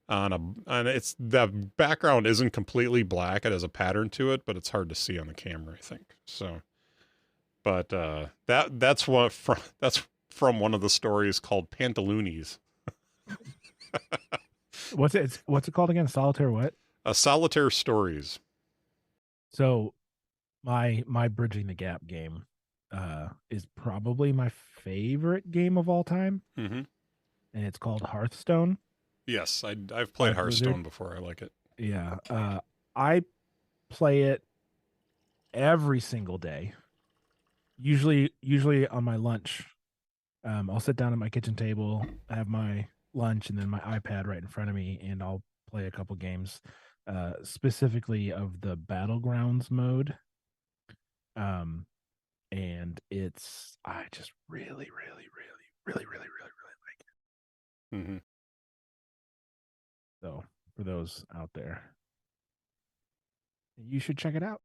And it's the background isn't completely black. It has a pattern to it, but it's hard to see on the camera, I think. So, but that's from one of the stories called Pantaloonies. What's it called again? Solitaire what? Solitaire Stories. So my Bridging the Gap game is probably my favorite game of all time, Mm-hmm. and it's called Hearthstone Yes, I've by played Hearthstone Blizzard. before. I like it. Yeah. I play it every single day. Usually on my lunch. I'll sit down at my kitchen table, have my lunch, and then my iPad right in front of me, and I'll play a couple games, specifically of the Battlegrounds mode. Um, and I just really like it. Mm-hmm. So for those out there, you should check it out.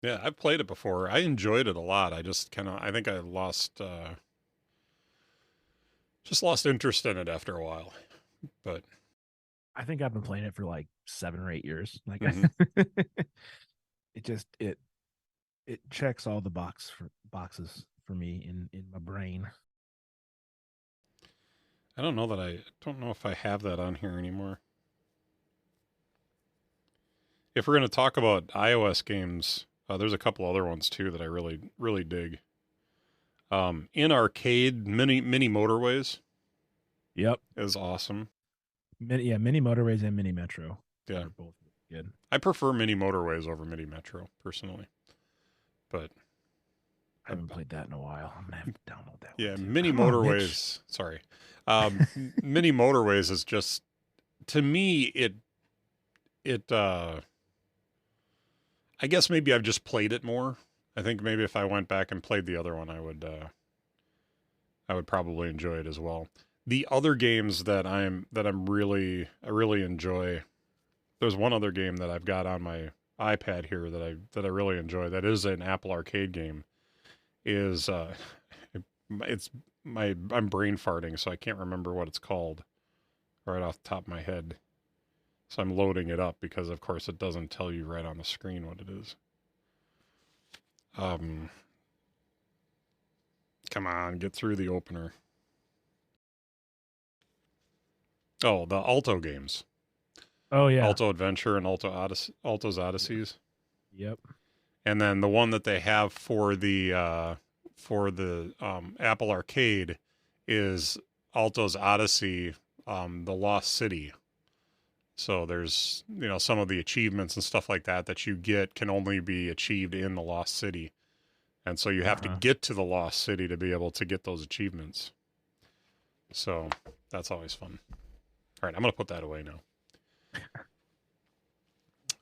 Yeah, I've played it before. I enjoyed it a lot. I think I just lost interest in it after a while. But I think I've been playing it for like 7 or 8 years. Like mm-hmm. it just it checks all the boxes for me in my brain. I don't know if I have that on here anymore. If we're going to talk about iOS games, there's a couple other ones too that I really dig. In arcade, mini motorways Yep. is awesome. Mini motorways and mini metro Yeah, are both good. I prefer mini motorways over mini metro personally, but I haven't played that in a while. I'm gonna have to download that. yeah, one too. mini Come on, motorways. Sorry, mini motorways is just to me it. I guess maybe I've just played it more. I think maybe if I went back and played the other one, I would probably enjoy it as well. The other games I really enjoy. There's one other game that I've got on my iPad here that I really enjoy. That is an Apple Arcade game. Is it's I'm brain farting, so I can't remember what it's called right off the top of my head. So I'm loading it up because, of course, it doesn't tell you right on the screen what it is. Come on, get through the opener. Oh, the Alto games. Oh yeah. Alto Adventure and Alto's Odysseys. Yep. And then the one that they have for the Apple Arcade is Alto's Odyssey, the Lost City. So there's some of the achievements and stuff like that you get can only be achieved in the Lost City, and so you have to get to the Lost City to be able to get those achievements. So that's always fun. All right, I'm gonna put that away now.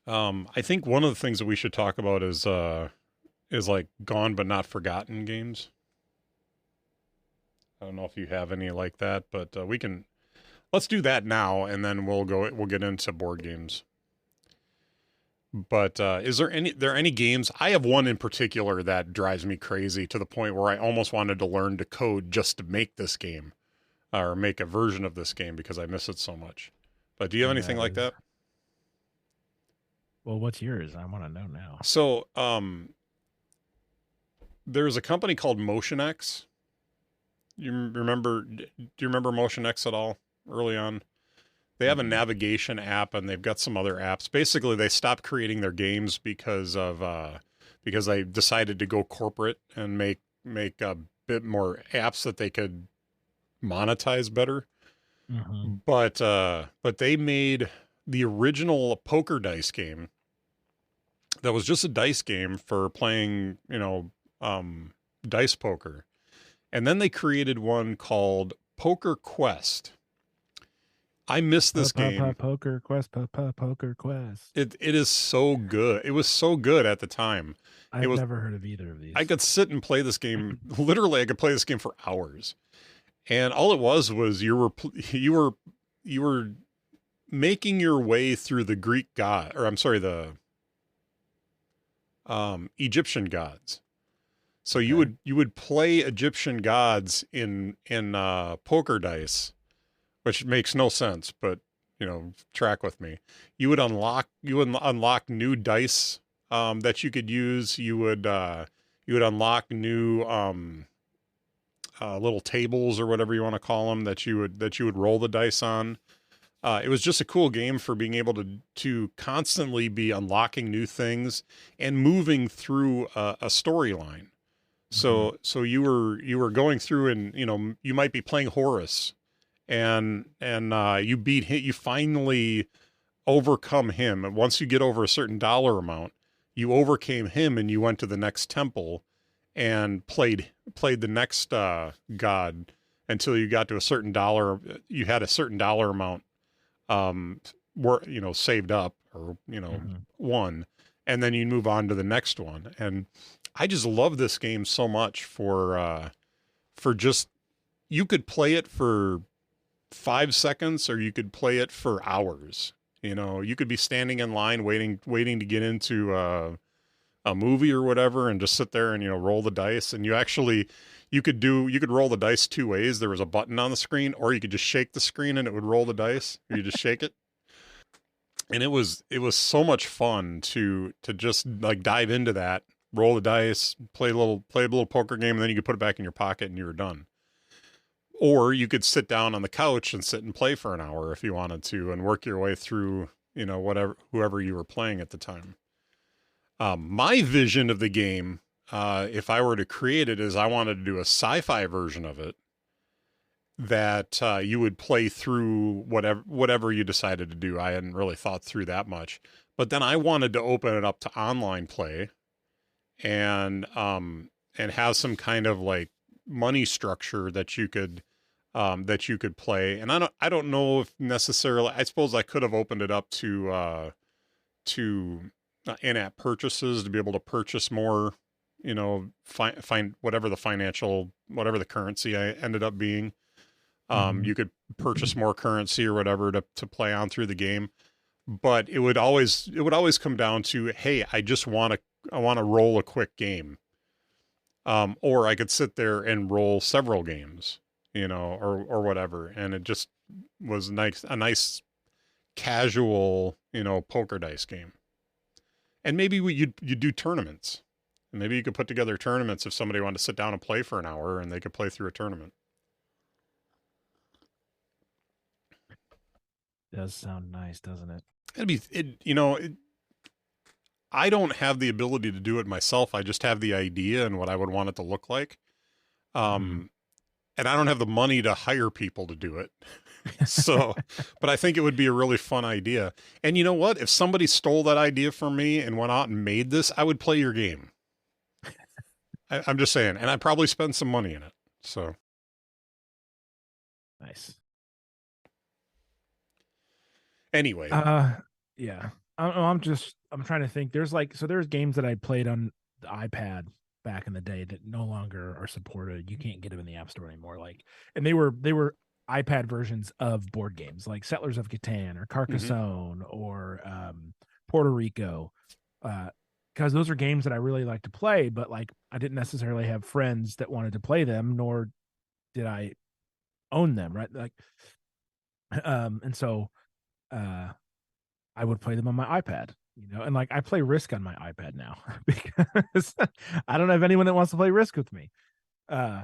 I think one of the things that we should talk about is like gone but not forgotten games. I don't know if you have any like that, but we can let's do that now, and then we'll get into board games. But is there any games? I have one in particular that drives me crazy to the point where I almost wanted to learn to code just to make this game or make a version of this game because I miss it so much. But do you have And anything that like is, that? well, what's yours? I want to know now. So, there's a company called MotionX. Do you remember MotionX at all early on? They have a Mm-mm. navigation app and they've got some other apps. Basically, they stopped creating their games because they decided to go corporate and make a bit more apps that they could monetize better. Mm-hmm. But they made the original poker dice game that was just a dice game for playing, dice poker. And then they created one called Poker Quest. I miss this game. Poker quest, poker quest. It is so good. It was so good at the time. It I've was never heard of either of I these. could sit and play this game. Literally, I could play this game for hours. And all it was you were making your way through the Greek god, or I'm sorry, the Egyptian gods. So Okay. you would play Egyptian gods in poker dice, which makes no sense, but track with me. You would unlock new dice that you could use. You would unlock new little tables or whatever you want to call them that you would roll the dice on. It was just a cool game for being able to constantly be unlocking new things and moving through a storyline. Mm-hmm. So you were going through and you might be playing Horus and you beat him, you finally overcome him. And once you get over a certain dollar amount, you overcame him and you went to the next temple and played the next god until you got to a certain dollar. You had a certain dollar amount saved up or Mm-hmm. won, and then you move on to the next one. And I just love this game so much for just you could play it for 5 seconds or you could play it for hours. You could be standing in line waiting to get into a movie or whatever and just sit there and roll the dice. And you could roll the dice two ways. There was a button on the screen, or you could just shake the screen and it would roll the dice. Or you just shake it. And it was so much fun to just like dive into that, roll the dice, play a little poker game, and then you could put it back in your pocket and you were done. Or you could sit down on the couch and sit and play for an hour if you wanted to and work your way through, whatever whoever you were playing at the time. My vision of the game, if I were to create it, is I wanted to do a sci-fi version of it that you would play through whatever you decided to do. I hadn't really thought through that much, but then I wanted to open it up to online play and have some kind of like money structure that you could play. And I don't know if necessarily. I suppose I could have opened it up to in-app purchases to be able to purchase more. Find whatever whatever the currency I ended up being. Mm-hmm. You could purchase more currency or whatever to play on through the game, but it would always come down to, hey, I want to roll a quick game, or I could sit there and roll several games, or whatever, and it just was a nice casual poker dice game. And maybe you'd do tournaments, and maybe you could put together tournaments if somebody wanted to sit down and play for an hour, and they could play through a tournament. Does sound nice, doesn't it? It'd be it you know it, I don't have the ability to do it myself. I just have the idea and what I would want it to look like. Mm-hmm. Um, and I don't have the money to hire people to do it. So, but I think it would be a really fun idea. And you know what? If somebody stole that idea from me and went out and made this, I would play your game. I'm just saying. And I'd probably spend some money in it. So, Nice. anyway, Uh, yeah. I'm trying to think. There's games that I played on the iPad back in the day that no longer are supported. You can't get them in the App Store anymore. And they were iPad versions of board games like Settlers of Catan or Hmm. Carcassonne or Puerto Rico. Because those are games that I really like to play, but like I didn't necessarily have friends that wanted to play them, nor did I own them, right? And so uh I would play them on my iPad, and like I play Risk on my iPad now because I don't have anyone that wants to play Risk with me. Uh,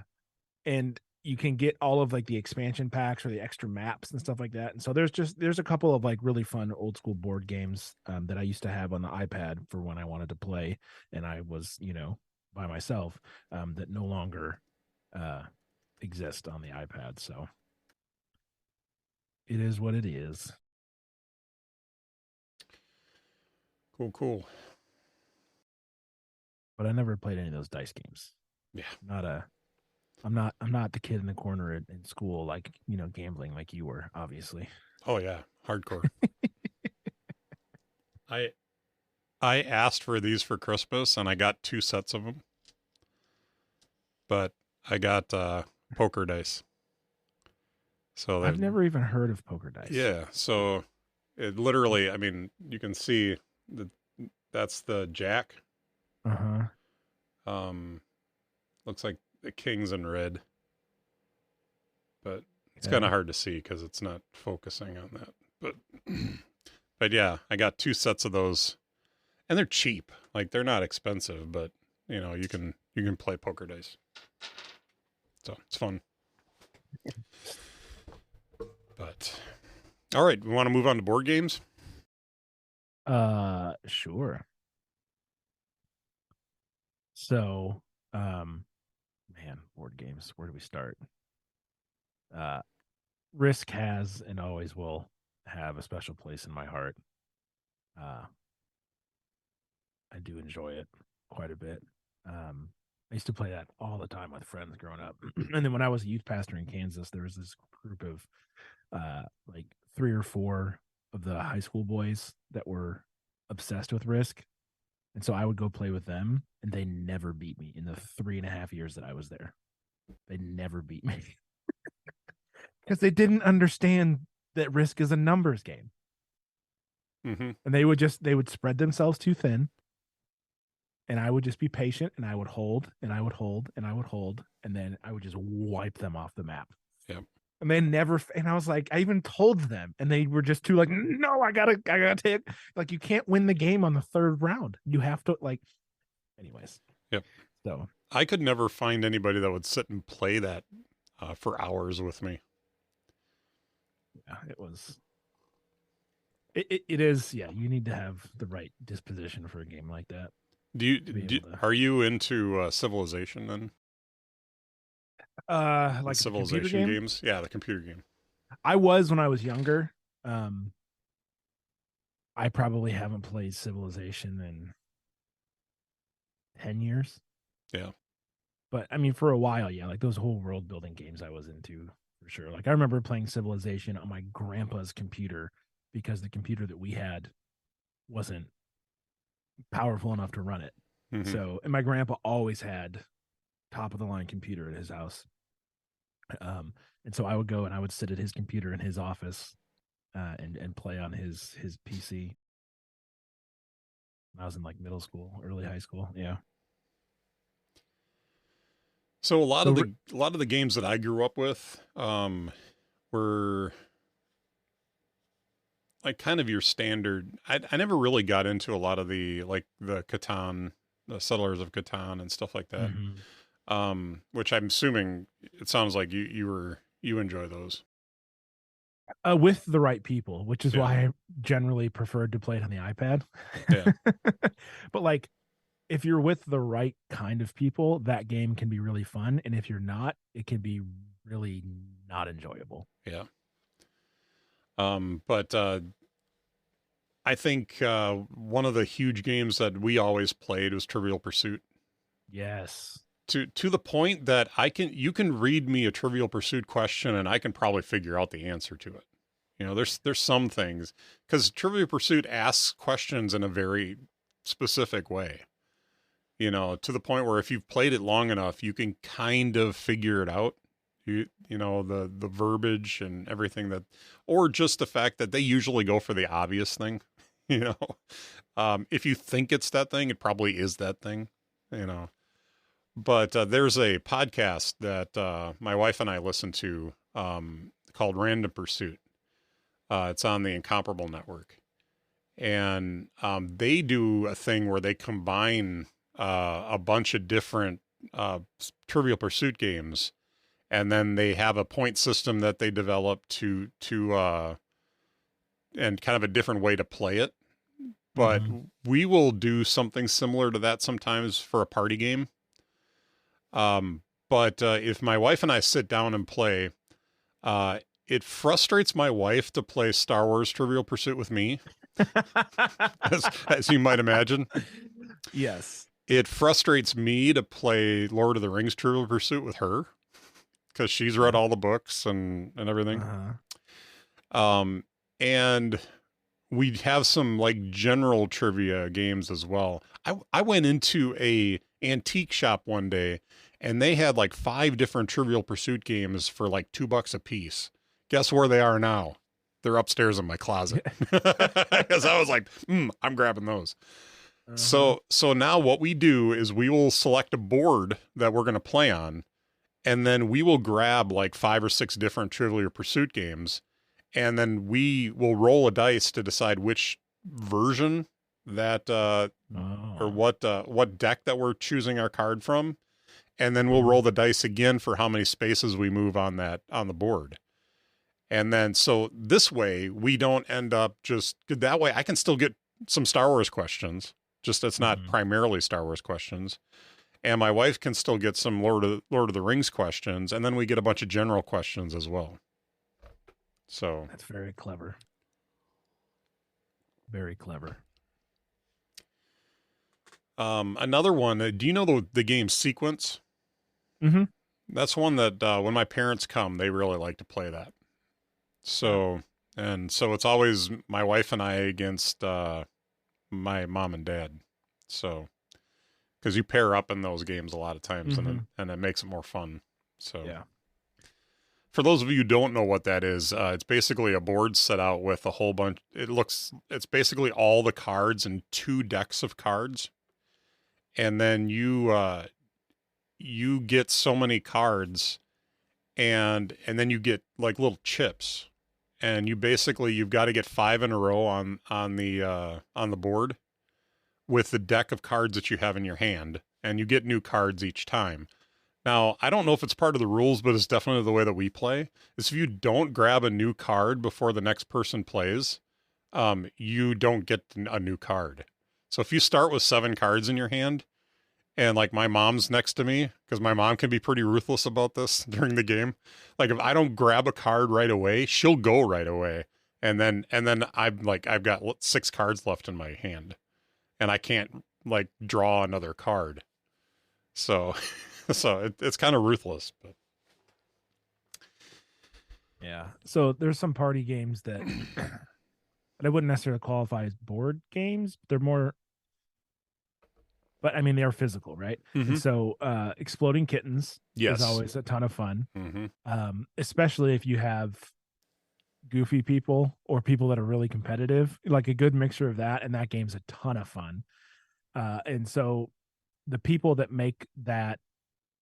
and you can get all of like the expansion packs or the extra maps and stuff like that. And so there's a couple of like really fun old school board games that I used to have on the iPad for when I wanted to play, and I was by myself that no longer uh, exist on the iPad. So it is what it is. Cool, cool. But I never played any of those dice games. Yeah. Not a I'm not the kid in the corner in school, like, gambling like you were, obviously. Oh yeah, hardcore. I I asked for these for Christmas and I got 2 sets of them, but I got poker dice. So I've they, never even heard of poker dice. yeah, so it literally, I mean, you can see that that's the jack. Uh-huh. Um looks like the king's in red, but it's kind of Okay. hard to see cuz it's not focusing on that. But but yeah, I got 2 sets of those and they're cheap. Like they're not expensive, but you can play poker dice. So, it's fun. But all right, we want to move on to board games. Sure. So, man, board games, where do we start? Uh Risk has and always will have a special place in my heart. Uh I do enjoy it quite a bit. I used to play that all the time with friends growing up. And then when I was a youth pastor in Kansas, there was this group of like 3 or 4 of the high school boys that were obsessed with Risk. And so I would go play with them, and they never beat me in the 3.5 years that I was there. They never beat me because they didn't understand that Risk is a numbers game. Mm-hmm. And they would spread themselves too thin, and I would just be patient, and I would hold and I would hold and I would hold, and then I would just wipe them off the map. Yep. And they never, and I was like, I even told them, and they were just too like, no, I gotta take, like, you can't win the game on the third round. You have to, like, anyways. Yep. So I could never find anybody that would sit and play that for hours with me. yeah, it is, yeah, you need to have the right disposition for a game like that to be able to, Are you into Civilization then? The like the computer Civilization game. games? Yeah, the computer game. I was when I was younger. Um, I probably haven't played Civilization in 10 years. Yeah. But I mean, for a while, yeah, like those whole world building games I was into for sure. Like I remember playing Civilization on my grandpa's computer because the computer that we had wasn't powerful enough to run it. Mm-hmm. So, and my grandpa always had top of the line computer at his house. And so I would go and I would sit at his computer in his office and play on his PC. When I was in like middle school, early high school. Yeah. So So a lot of the games that I grew up with were like kind of your standard. I never really got into a lot of the like the Catan, the Settlers of Catan and stuff like that. mhm. Which I'm assuming it sounds like you enjoy those. With the right people, which is Yeah. why I generally preferred to play it on the iPad. Yeah. But like, if you're with the right kind of people, that game can be really fun, and if you're not, it can be really not enjoyable. Yeah. But I think one of the huge games that we always played was Trivial Pursuit. Yes. To the point that you can read me a Trivial Pursuit question and I can probably figure out the answer to it. There's some things because Trivia Pursuit asks questions in a very specific way. To the point where if you've played it long enough, you can kind of figure it out. The verbiage and everything or just the fact that they usually go for the obvious thing. You know, if you think it's that thing, it probably is that thing. You know, but there's a podcast that my wife and I listen to called Random Pursuit. It's on the Incomparable Network, and they do a thing where they combine a bunch of different Trivial Pursuit games, and then they have a point system that they develop to and kind of a different way to play it. But we will do something similar to that sometimes for a party game. But if my wife and I sit down and play, it frustrates my wife to play Star Wars Trivial Pursuit with me, as you might imagine. Yes. It frustrates me to play Lord of the Rings Trivial Pursuit with her because she's read all the books and everything. And we have some like general trivia games as well. I went into a antique shop one day and they had like 5 different Trivial Pursuit games for like $2 a piece. Guess where they are now? They're upstairs in my closet. Because I was like, I'm grabbing those. So now what we do is we will select a board that we're going to play on, and then we will grab like 5 or 6 different Trivial Pursuit games, and then we will roll a dice to decide which version that or what deck that we're choosing our card from, and then we'll roll the dice again for how many spaces we move on the board. And then so this way we don't end up that way I can still get some Star Wars questions. Just it's not primarily Star Wars questions. And my wife can still get some Lord of the Rings questions, and then we get a bunch of general questions as well. So that's very clever. Very clever. Another one, do you know the game Sequence? That's one that when my parents come, they really like to play that. So it's always my wife and I against my mom and dad. So, because you pair up in those games a lot of times, and it makes it more fun. So, yeah. For those of you who don't know what that is, it's basically a board set out with a whole bunch. It's basically all the cards and 2 decks of cards, and then you get so many cards, and then you get like little chips. And you've got to get 5 in a row on the board with the deck of cards that you have in your hand, and you get new cards each time. Now, I don't know if it's part of the rules, but it's definitely the way that we play. Is if you don't grab a new card before the next person plays, you don't get a new card. So if you start with 7 cards in your hand, and like my mom's next to me, because my mom can be pretty ruthless about this during the game. Like if I don't grab a card right away, she'll go right away. And then I've got 6 cards left in my hand, and I can't like draw another card. So, it's kind of ruthless, but yeah. So there's some party games that I wouldn't necessarily qualify as board games. They're more, but I mean, they are physical, right? And so Exploding Kittens is always a ton of fun, especially if you have goofy people or people that are really competitive, like a good mixture of that. And that game's a ton of fun. And so the people that make that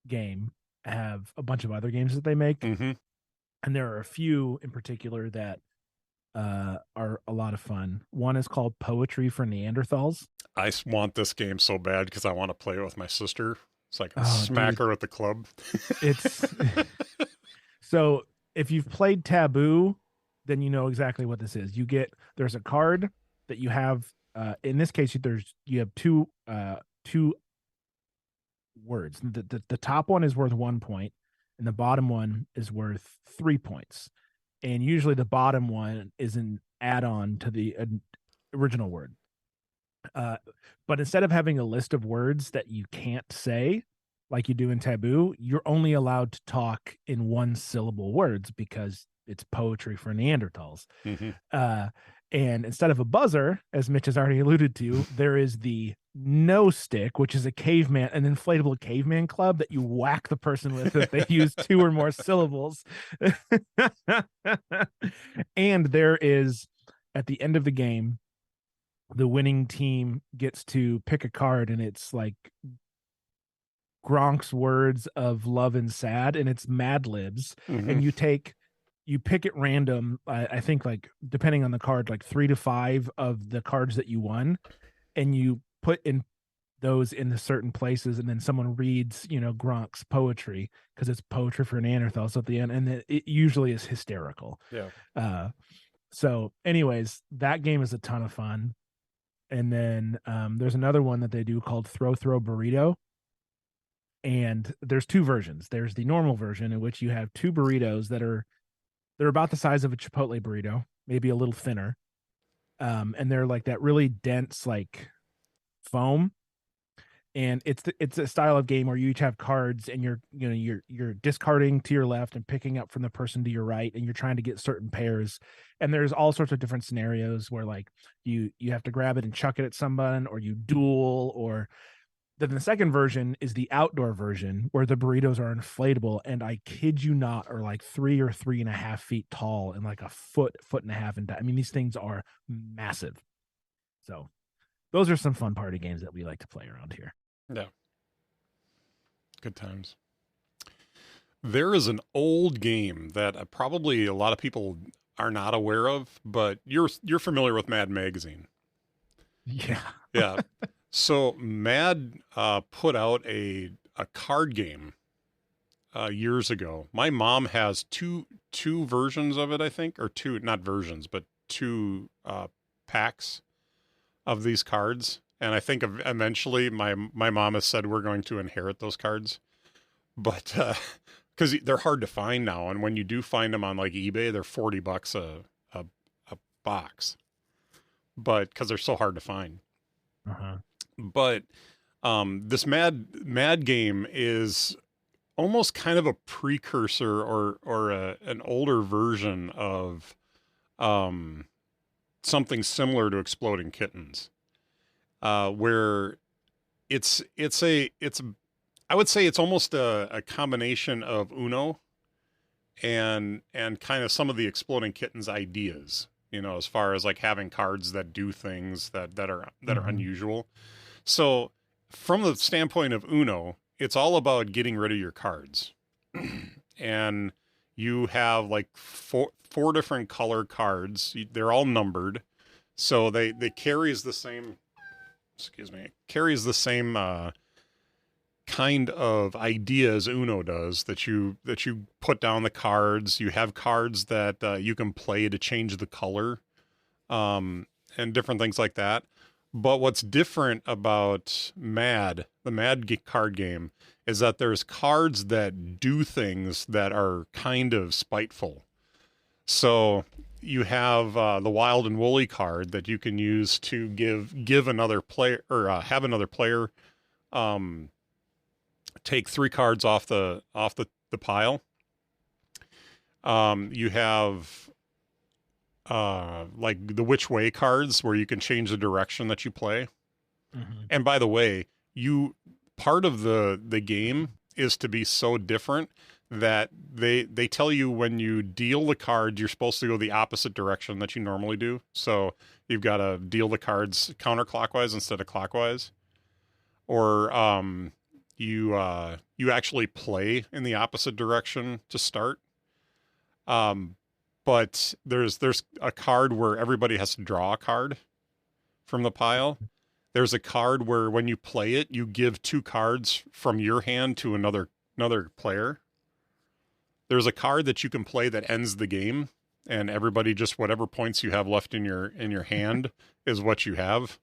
game have a bunch of other games that they make. And there are a few in particular that are a lot of fun. One is called Poetry for Neanderthals. I want this game so bad because I want to play it with my sister. It's like smack her at the club. It's so if you've played Taboo, then you know exactly what this is. There's a card that you have. In this case, you have two words. The top one is worth 1 point, and the bottom one is worth 3 points. And usually the bottom one is an add-on to the original word. But instead of having a list of words that you can't say like you do in Taboo, you're only allowed to talk in 1-syllable words because it's poetry for Neanderthals. Hmm. Uh, and instead of a buzzer, as Mitch has already alluded to, there is the no stick, which is an inflatable caveman club that you whack the person with if they use two or more syllables. And there is, at the end of the game, the winning team gets to pick a card, and it's like Gronk's words of love and sad, and it's Mad Libs. Hmm. And you pick at random, I think, like, depending on the card, like 3 to 5 of the cards that you won, and you put in those in the certain places, and then someone reads, Gronk's poetry, because it's poetry for Neanderthals at the end, and it usually is hysterical. Yeah. So anyways, that game is a ton of fun. And then there's another one that they do called Throw Burrito, and there's two versions. There's the normal version, in which you have two burritos they're about the size of a Chipotle burrito, maybe a little thinner, and they're like that really dense, like, foam. And it's a style of game where you each have cards, and you're discarding to your left and picking up from the person to your right, and you're trying to get certain pairs. And there's all sorts of different scenarios where, like, you have to grab it and chuck it at someone, or you duel. Or then the second version is the outdoor version, where the burritos are inflatable, and I kid you not, are like 3 or 3.5 feet tall, and like a foot and a half. And I mean, these things are massive. So those are some fun party games that we like to play around here. Yeah. Good times. There is an old game that probably a lot of people are not aware of, but you're familiar with Mad Magazine. Yeah. Yeah. So Mad put out a card game years ago. My mom has two versions of it, I think, or two, not versions, but two packs of these cards. And I think eventually my mom has said we're going to inherit those cards, but because they're hard to find now, and when you do find them on like eBay, they're $40 a box, but because they're so hard to find. Uh-huh. But this mad game is almost kind of a precursor or an older version of something similar to Exploding Kittens, where it's I would say it's almost a combination of Uno and kind of some of the Exploding Kittens ideas, as far as like having cards that do things that are unusual. So from the standpoint of Uno, it's all about getting rid of your cards. And you have like four different color cards. They're all numbered. So they carries the same, carries the same kind of idea as Uno does, that you put down the cards. You have cards that you can play to change the color, and different things like that. But what's different about the Mad card game, is that there's cards that do things that are kind of spiteful. So you have the Wild and Woolly card that you can use to give another player, or have another player take 3 cards off the pile. You have like the Which Way cards, where you can change the direction that you play. Mm-hmm. And by the way, part of the game is to be so different that they tell you when you deal the card, you're supposed to go the opposite direction that you normally do. So you've got to deal the cards counterclockwise instead of clockwise, or you actually play in the opposite direction to start. But there's a card where everybody has to draw a card from the pile. There's a card where when you play it, you give 2 cards from your hand to another player. There's a card that you can play that ends the game, and everybody just, whatever points you have left in your hand is what you have.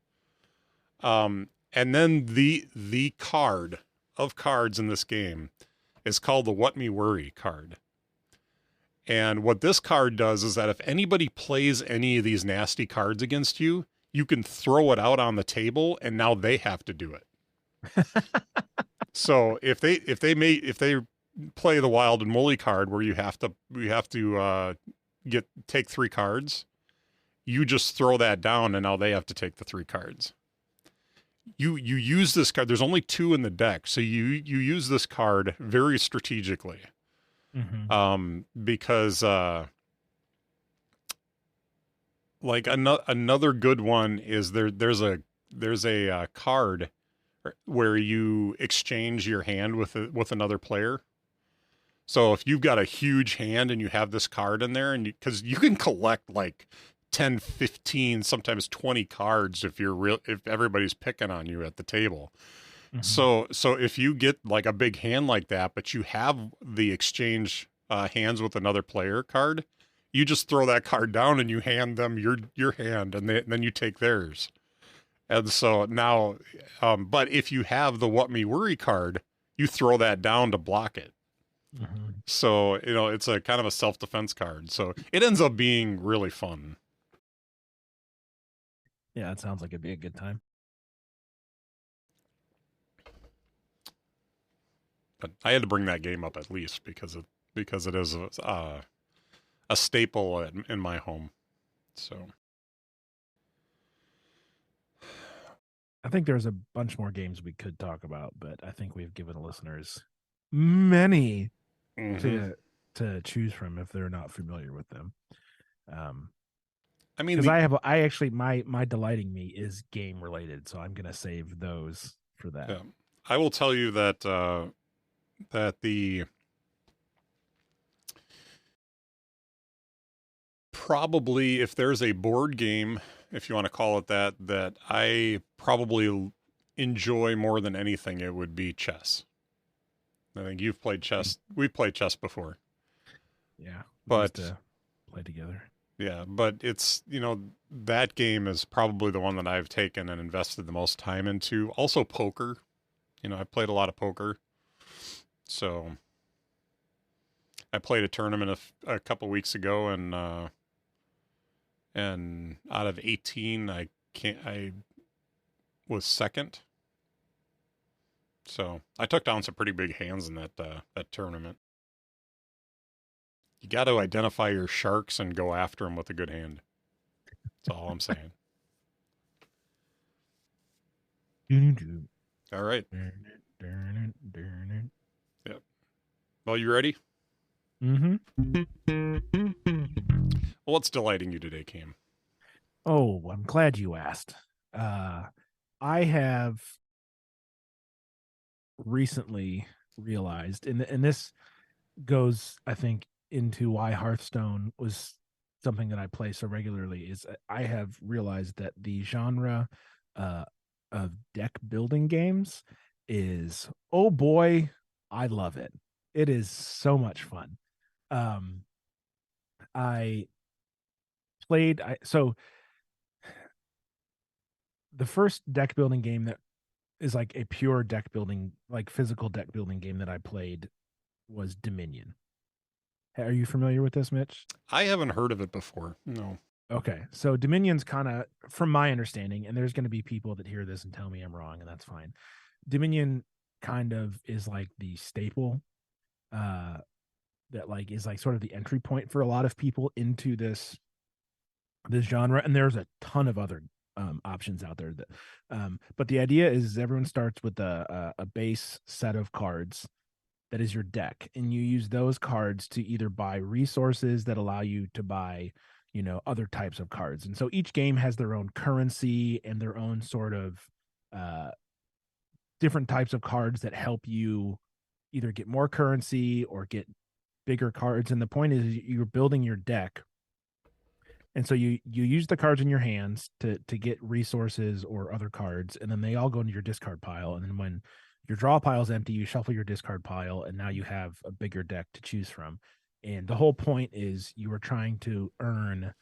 And then the card of cards in this game is called the What Me Worry card. And what this card does is that if anybody plays any of these nasty cards against you, you can throw it out on the table, and now they have to do it. So if they play the Wild and Woolly card, where you have to take 3 cards, you just throw that down, and now they have to take the 3 cards. You use this card. There's only 2 in the deck, so you use this card very strategically. Because like another good one is there's a card where you exchange your hand with another player. So if you've got a huge hand and you have this card in there, and because you can collect like 10, 15, sometimes 20 cards if everybody's picking on you at the table. So if you get like a big hand like that, but you have the exchange hands with another player card, you just throw that card down and you hand them your hand, and then you take theirs. And so now, but if you have the What Me Worry card, you throw that down to block it. So, it's a kind of a self-defense card. So it ends up being really fun. Yeah, it sounds like it'd be a good time. But I had to bring that game up at least because it is a staple in my home. So I think there's a bunch more games we could talk about, but I think we've given the listeners many to choose from if they're not familiar with them. I mean, because I actually my delighting me is game related, so I'm gonna save those for that. Yeah. I will tell you that the probably, if there's a board game, if you want to call it that I probably enjoy more than anything, it would be chess. I think you've played chess. We've played chess before. Yeah, but to play together. Yeah, but it's, that game is probably the one that I've taken and invested the most time into. Also poker. I played a lot of poker. So I played a tournament a couple weeks ago, and out of 18, I was second. So I took down some pretty big hands in that tournament. You got to identify your sharks and go after them with a good hand. That's all I'm saying. All right. Yep. Well, you ready? What's delighting you today, Cam? Oh, I'm glad you asked. I have recently realized, and this goes, I think, into why Hearthstone was something that I play so regularly, is I have realized that the genre of deck building games is, oh boy, I love it. It is so much fun. So the first deck building game that is like a pure deck building, like physical deck building game that I played was Dominion. Are you familiar with this, Mitch? I haven't heard of it before. No. Okay. So Dominion's kind of, from my understanding, and there's going to be people that hear this and tell me I'm wrong, and that's fine. Dominion kind of is like the staple that like is like sort of the entry point for a lot of people into this genre. And there's a ton of other options out there that but the idea is everyone starts with a base set of cards that is your deck, and you use those cards to either buy resources that allow you to buy other types of cards. And so each game has their own currency and their own sort of different types of cards that help you either get more currency or get bigger cards. And the point is you're building your deck, and so you use the cards in your hands to get resources or other cards, and then they all go into your discard pile. And then when your draw pile is empty, you shuffle your discard pile, and now you have a bigger deck to choose from. And the whole point is you are trying to earn,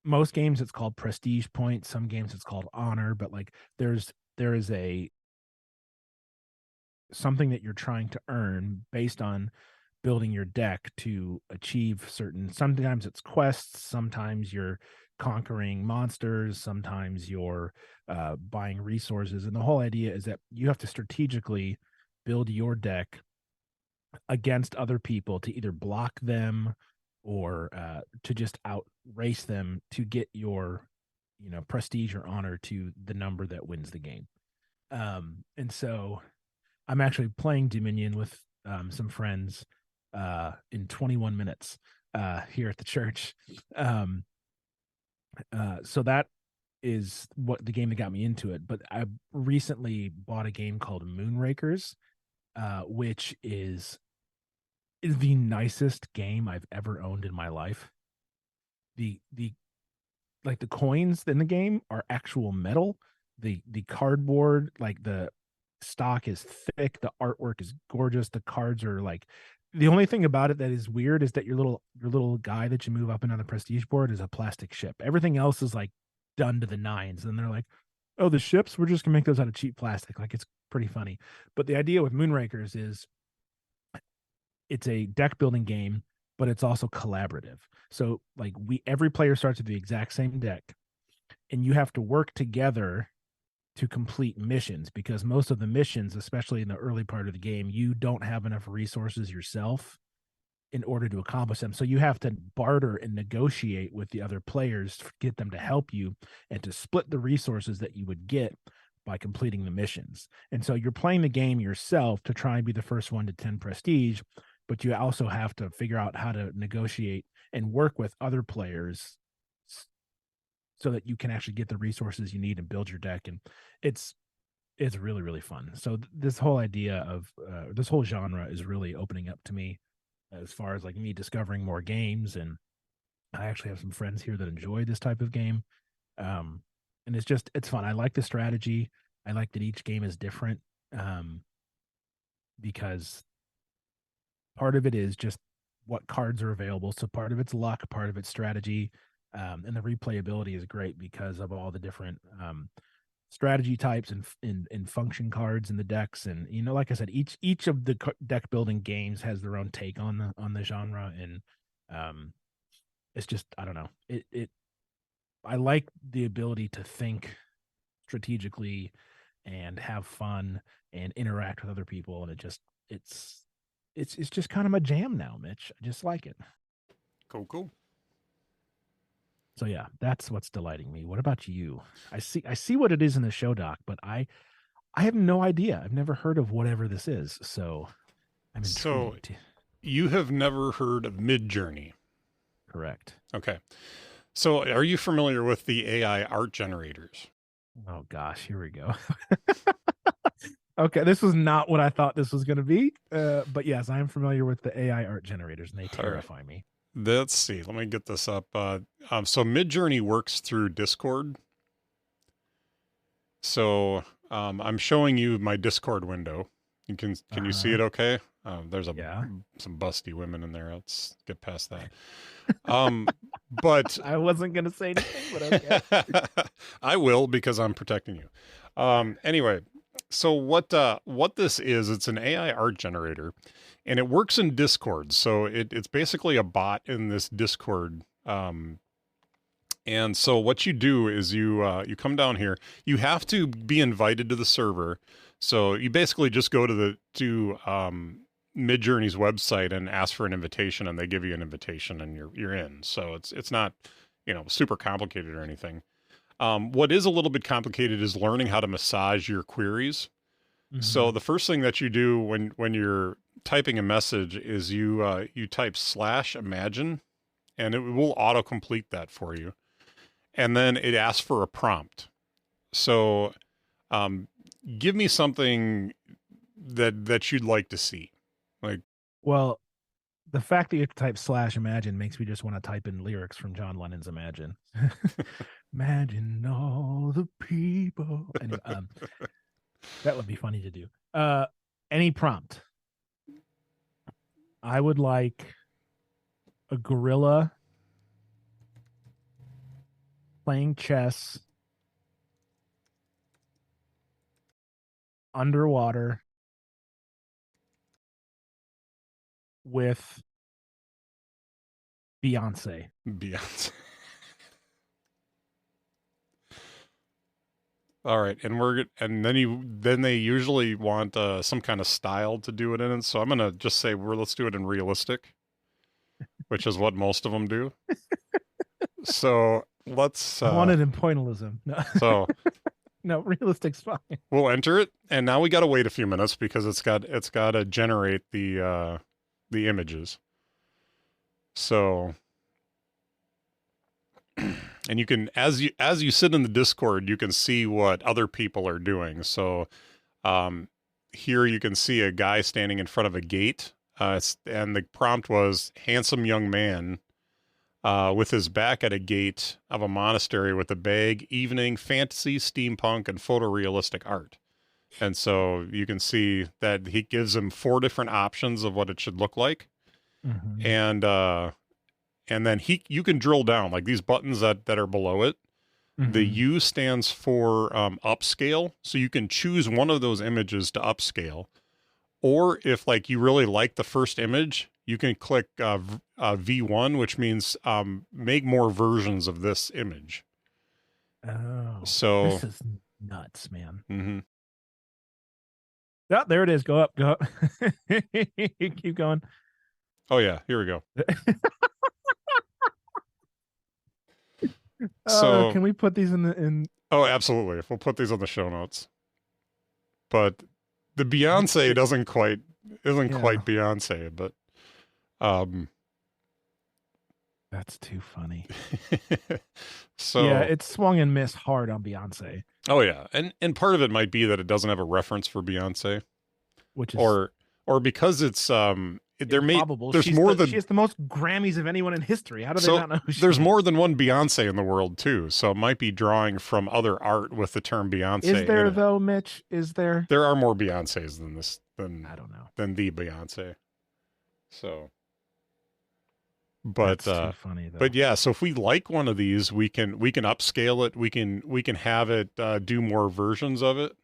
most games it's called prestige points, some games it's called honor, but like there is something that you're trying to earn based on building your deck to achieve certain, sometimes it's quests, sometimes you're conquering monsters, sometimes you're buying resources. And the whole idea is that you have to strategically build your deck against other people to either block them or to just outrace them to get your, prestige or honor to the number that wins the game. And so I'm actually playing Dominion with some friends in 21 minutes here at the church. Um, so that is what the game that got me into it. But I recently bought a game called Moonrakers, which is the nicest game I've ever owned in my life. The like the coins in the game are actual metal. The cardboard, like the stock is thick, the artwork is gorgeous, the cards are like, the only thing about it that is weird is that your little guy that you move up and on the prestige board is a plastic ship. Everything else is like done to the nines. And they're like, oh, the ships, we're just gonna make those out of cheap plastic. Like, it's pretty funny. But the idea with Moonrakers is it's a deck building game, but it's also collaborative. So like, every player starts with the exact same deck, and you have to work together to complete missions, because most of the missions, especially in the early part of the game, you don't have enough resources yourself in order to accomplish them. So you have to barter and negotiate with the other players to get them to help you and to split the resources that you would get by completing the missions. And so you're playing the game yourself to try and be the first one to 10 prestige, but you also have to figure out how to negotiate and work with other players so that you can actually get the resources you need and build your deck. And it's really, really fun. So this whole idea of this whole genre is really opening up to me as far as like me discovering more games. And I actually have some friends here that enjoy this type of game. um and it's fun. I like the strategy. I like that each game is different, um because part of it is just what cards are available. So part of it's luck, part of it's strategy. And the replayability is great because of all the different strategy types and function cards in the decks. And like I said, each of the deck building games has their own take on the genre. And um it's just, I don't know, it I like the ability to think strategically and have fun and interact with other people. And it's it's just kind of my jam now, Mitch. I just like it. Cool, cool. So yeah, that's what's delighting me. What about you? I see what it is in the show doc, but I have no idea. I've never heard of whatever this is, so I'm So intrigued. you have never heard of Midjourney. Correct. Okay. So are you familiar with the AI art generators? Oh gosh, here we go. Okay, this was not what I thought this was going to be. But yes, I am familiar with the AI art generators, and they All right. terrify me. Let's see. Let me get this up. So Midjourney works through Discord. So I'm showing you my Discord window. Can you see Uh-huh. it okay? There's Yeah. some busty women in there. Let's get past that. But I wasn't going to say anything, but okay. I will, because I'm protecting you. Anyway, so what this is, it's an AI art generator, and it works in Discord. So it's basically a bot in this Discord. And so what you do is you come down here. You have to be invited to the server. So you basically just go to Midjourney's website and ask for an invitation, and they give you an invitation, and you're in. So it's not, super complicated or anything. What is a little bit complicated is learning how to massage your queries. So Hmm. the first thing that you do when you're typing a message is you type /imagine, and it will autocomplete that for you, and then it asks for a prompt. So, um, give me something that you'd like to see. Like, Well, the fact that you have to type /imagine makes me just want to type in lyrics from John Lennon's Imagine. Imagine all the people. Anyway, that would be funny to do. Any prompt. I would like a gorilla playing chess underwater with Beyonce. Beyonce. All right, and then they usually want some kind of style to do it in. So I'm gonna just say let's do it in realistic. which is what most of them do. So let's I wanted in pointillism. No, so no, realistic's fine. we'll enter it, and now we got to wait a few minutes because it's got to generate the images. So, and you can, as you sit in the Discord, you can see what other people are doing. So here you can see a guy standing in front of a gate, and the prompt was handsome young man with his back at a gate of a monastery with a bag, evening, fantasy, steampunk, and photorealistic art. And so you can see that he gives him 4 different options of what it should look like. Mm-hmm. And then you can drill down, like these buttons that are below it. Mm-hmm. The U stands for upscale. So you can choose one of those images to upscale. Or if like you really like the first image, you can click V1, which means make more versions of this image. Oh, So this is nuts, man. Mm-hmm. Yeah, there it is. Go up, go up. Keep going. Oh yeah, here we go. So can we put these in? Oh, absolutely. We'll put these on the show notes. But the Beyonce isn't quite Beyonce, but that's too funny. So yeah, it swung and missed hard on Beyonce. Oh yeah, and part of it might be that it doesn't have a reference for Beyonce, which is or because it's there's more than she has the most Grammys of anyone in history. How do they not know who she there's is? more than one Beyonce in the world too, so it might be drawing from other art with the term Beyonce. Is there though, Mitch? Is there? There are more Beyoncés than this I don't know than the Beyonce. So, but that's too funny though. But yeah, so if we like one of these, we can upscale it. We can have it do more versions of it.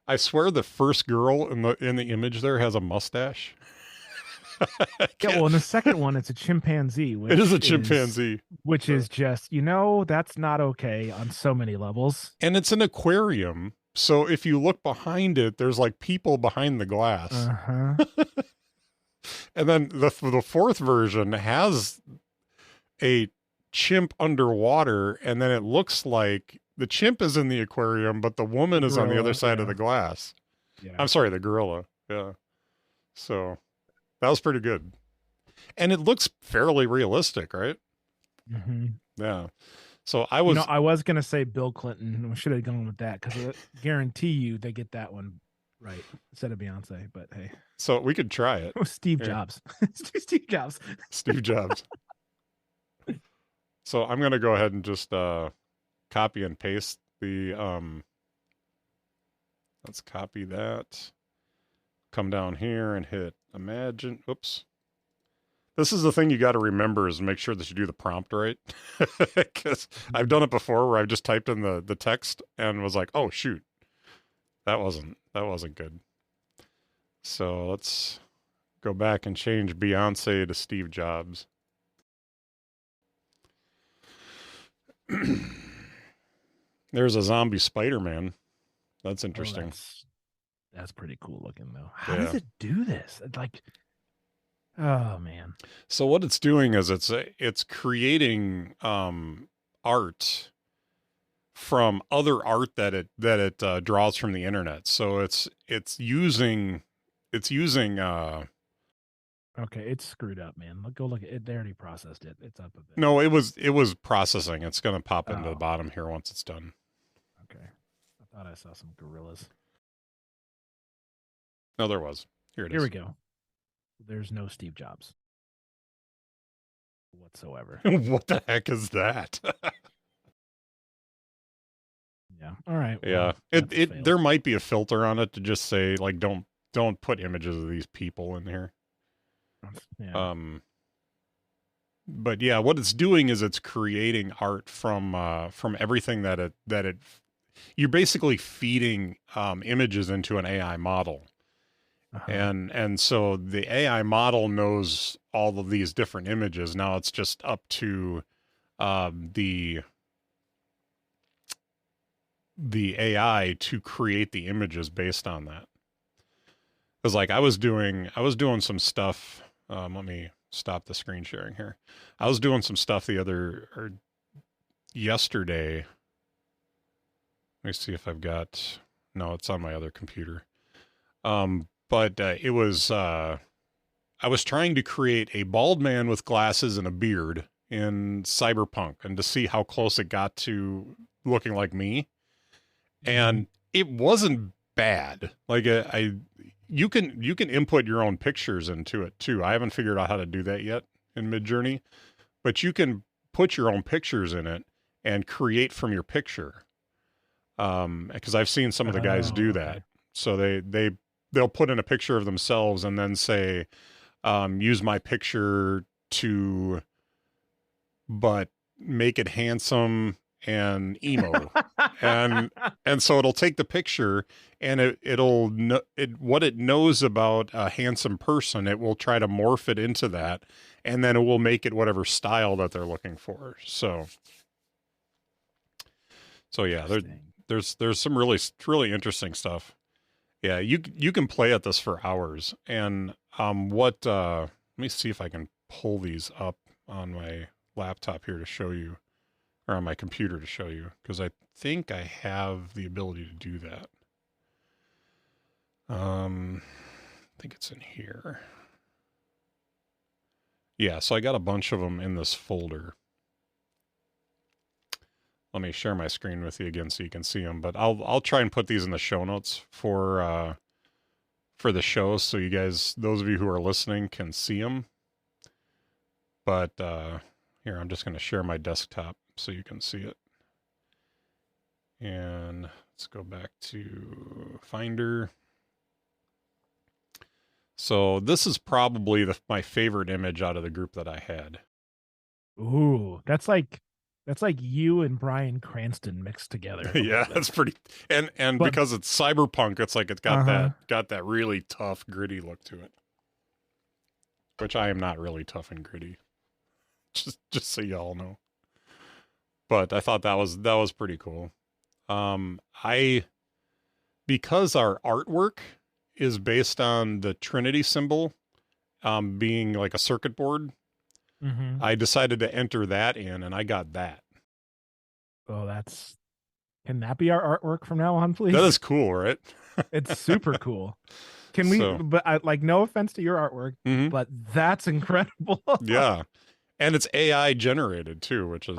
I swear the first girl in the image there has a mustache. Yeah, well, in the second one, it's a chimpanzee. It is a chimpanzee. Which is just, that's not okay on so many levels. And it's an aquarium. So if you look behind it, there's like people behind the glass. Uh-huh. And then the fourth version has a chimp underwater, and then it looks like the chimp is in the aquarium, but the woman is on the other side of the glass. Yeah. I'm sorry, the gorilla. Yeah. So that was pretty good. And it looks fairly realistic, right? Mm-hmm. Yeah. So I was going to say Bill Clinton. We should have gone with that because I guarantee you they get that one right instead of Beyonce. But hey. So we could try it. Oh, Steve Jobs. Steve Jobs. Steve Jobs. So I'm going to go ahead and just copy and paste the let's copy that. Come down here and hit imagine. Oops. This is the thing you got to remember is make sure that you do the prompt right. Because I've done it before where I've just typed in the text and was like, oh shoot. That wasn't good. So let's go back and change Beyonce to Steve Jobs. There's a zombie Spider-Man. That's interesting. That's pretty cool looking though. How does it do this? Oh man. So what it's doing is it's creating art from other art that it draws from the internet. So it's using okay, it's screwed up, man. Go look at it. They already processed it. It's up a bit. No, it was processing. It's going to pop into the bottom here once it's done. Okay. I thought I saw some gorillas. No, there was. Here it is. Here we go. There's no Steve Jobs whatsoever. What the heck is that? Yeah. All right. Yeah. Well, there might be a filter on it to just say like don't put images of these people in here. Yeah. But yeah, what it's doing is it's creating art from everything that it you're basically feeding images into an AI model. Uh-huh. And so the AI model knows all of these different images. Now it's just up to the AI to create the images based on that. Because like I was doing some stuff. Let me stop the screen sharing here. I was doing some stuff yesterday. Let me see if I've got, no, it's on my other computer. But it was, I was trying to create a bald man with glasses and a beard in Cyberpunk and to see how close it got to looking like me. And it wasn't bad. Like you can input your own pictures into it too. I haven't figured out how to do that yet in Midjourney, but you can put your own pictures in it and create from your picture. Because I've seen some of the guys do that. So they'll put in a picture of themselves and then say, use my picture to, but make it handsome and emo. and so it'll take the picture and what it knows about a handsome person, it will try to morph it into that, and then it will make it whatever style that they're looking for. So yeah, there's some really interesting stuff. Yeah, you can play at this for hours. And let me see if I can pull these up on my laptop here to show you, or on my computer to show you, because I think I have the ability to do that. I think it's in here. Yeah, so I got a bunch of them in this folder. Let me share my screen with you again so you can see them, but I'll try and put these in the show notes for the show, so you guys, those of you who are listening, can see them. But here, I'm just going to share my desktop so you can see it. And let's go back to Finder. So this is probably my favorite image out of the group that I had. Ooh, that's like you and Bryan Cranston mixed together. Yeah, that's pretty. And but, because it's cyberpunk, it's like it's got that really tough, gritty look to it. Which I am not really tough and gritty. Just so y'all know. But I thought that was pretty cool. Because our artwork is based on the Trinity symbol, being like a circuit board, I decided to enter that in, and I got that. Oh, can that be our artwork from now on, please? That is cool, right? It's super cool. Can we, but like, no offense to your artwork, but that's incredible. Yeah. And it's AI generated too, which is,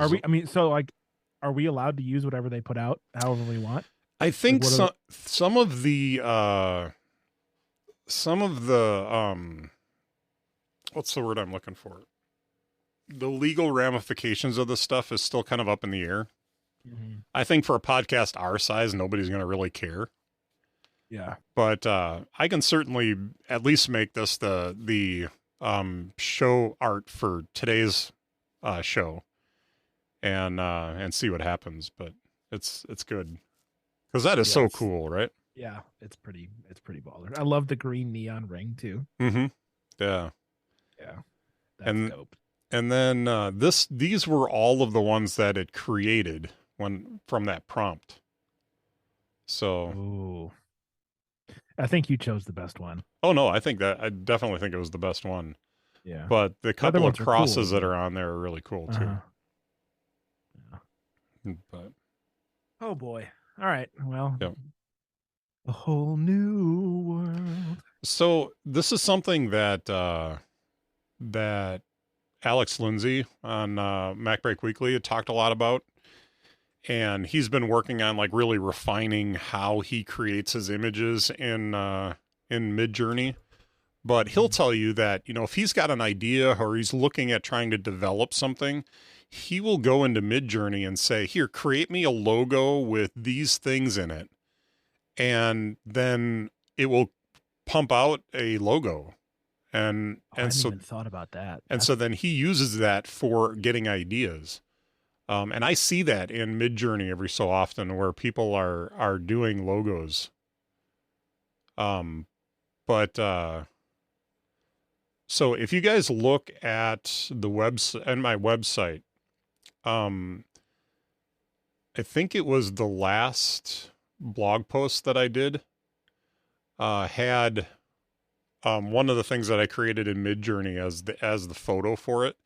are we allowed to use whatever they put out however we want? I think some of the what's the word I'm looking for? The legal ramifications of this stuff is still kind of up in the air. I think for a podcast our size, nobody's going to really care. Yeah. But I can certainly at least make this the show art for today's show, and see what happens. But it's good, because that is so cool, right? Yeah, it's pretty baller. I love the green neon ring too. Yeah. That's dope. And then these were all of the ones that it created from that prompt. So, ooh, I think you chose the best one. Oh no, I definitely think it was the best one. Yeah. But the couple of crosses that are on there are really cool too. Yeah. But oh boy. All right. Well, a whole new world. So this is something that that Alex Lindsay on MacBreak Weekly had talked a lot about. And he's been working on like really refining how he creates his images in Midjourney. But he'll tell you that, if he's got an idea or he's looking at trying to develop something, he will go into Midjourney and say, here, create me a logo with these things in it. And then it will pump out a logo. And I hadn't even thought about that. So then he uses that for getting ideas. And I see that in Midjourney every so often where people are doing logos. So if you guys look at the my website, I think it was the last blog post that I did, had one of the things that I created in Midjourney as the photo for it.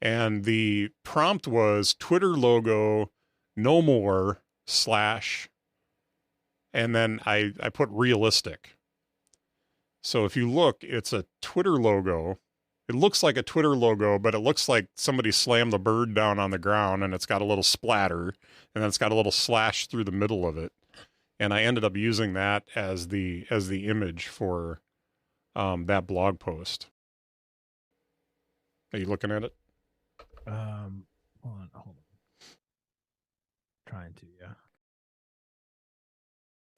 And the prompt was Twitter logo, no more, slash, and then I put realistic. So if you look, it's a Twitter logo. It looks like a Twitter logo, but it looks like somebody slammed the bird down on the ground and it's got a little splatter and then it's got a little slash through the middle of it. And I ended up using that as the image for that blog post. Are you looking at it? Hold on. Trying to, yeah.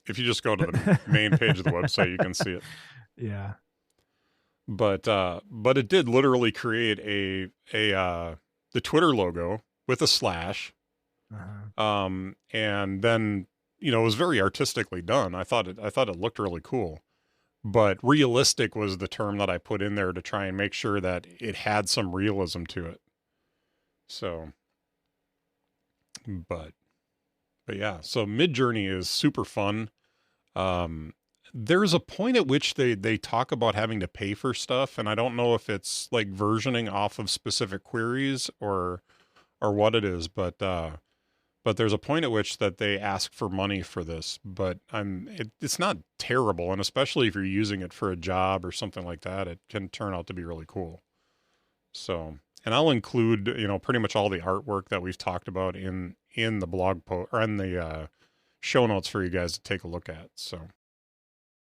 If you just go to the main page of the website, you can see it. Yeah. But it did literally create the Twitter logo with a slash. Uh-huh. And then, it was very artistically done. I thought it looked really cool. But realistic was the term that I put in there to try and make sure that it had some realism to it. So, but yeah, so Midjourney is super fun. There's a point at which they talk about having to pay for stuff, and I don't know if it's like versioning off of specific queries or what it is, but there's a point at which that they ask for money for this, but it's not terrible, and especially if you're using it for a job or something like that, it can turn out to be really cool. So, and I'll include, pretty much all the artwork that we've talked about in the blog post or in the show notes for you guys to take a look at. So,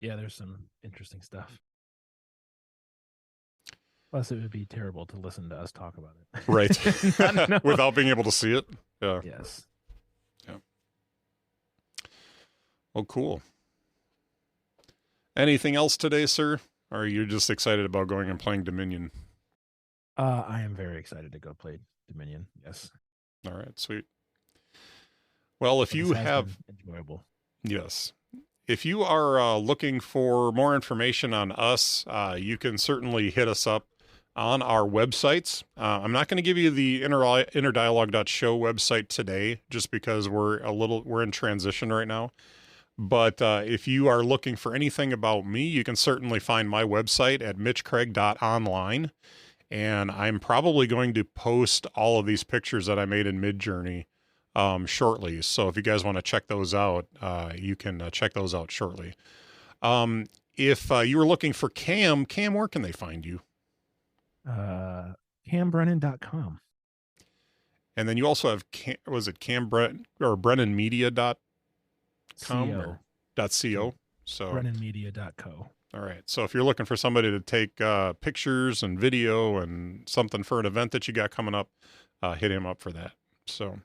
yeah, there's some interesting stuff. Plus, it would be terrible to listen to us talk about it. Right. Without being able to see it. Yeah. Yes. Yeah. Well, cool. Anything else today, sir? Or are you just excited about going and playing Dominion? I am very excited to go play Dominion. Yes. All right, sweet. Well, if you have enjoyable. Yes. If you are looking for more information on us, you can certainly hit us up on our websites. I'm not going to give you the innerdialogue.show website today, just because we're in transition right now. But if you are looking for anything about me, you can certainly find my website at mitchcraig.online. And I'm probably going to post all of these pictures that I made in Midjourney shortly. So if you guys want to check those out, you can check those out shortly. If you were looking for Cam, where can they find you? CamBrennan.com. And then you also have, BrennanMedia.com or .co? So BrennanMedia.co. All right. So if you're looking for somebody to take pictures and video and something for an event that you got coming up, hit him up for that. So,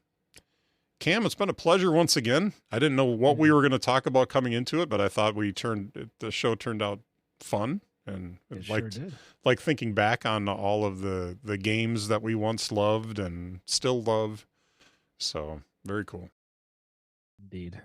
Cam, it's been a pleasure once again. I didn't know what we were going to talk about coming into it, but I thought the show turned out fun, and sure did. Like thinking back on all of the games that we once loved and still love. So very cool. Indeed.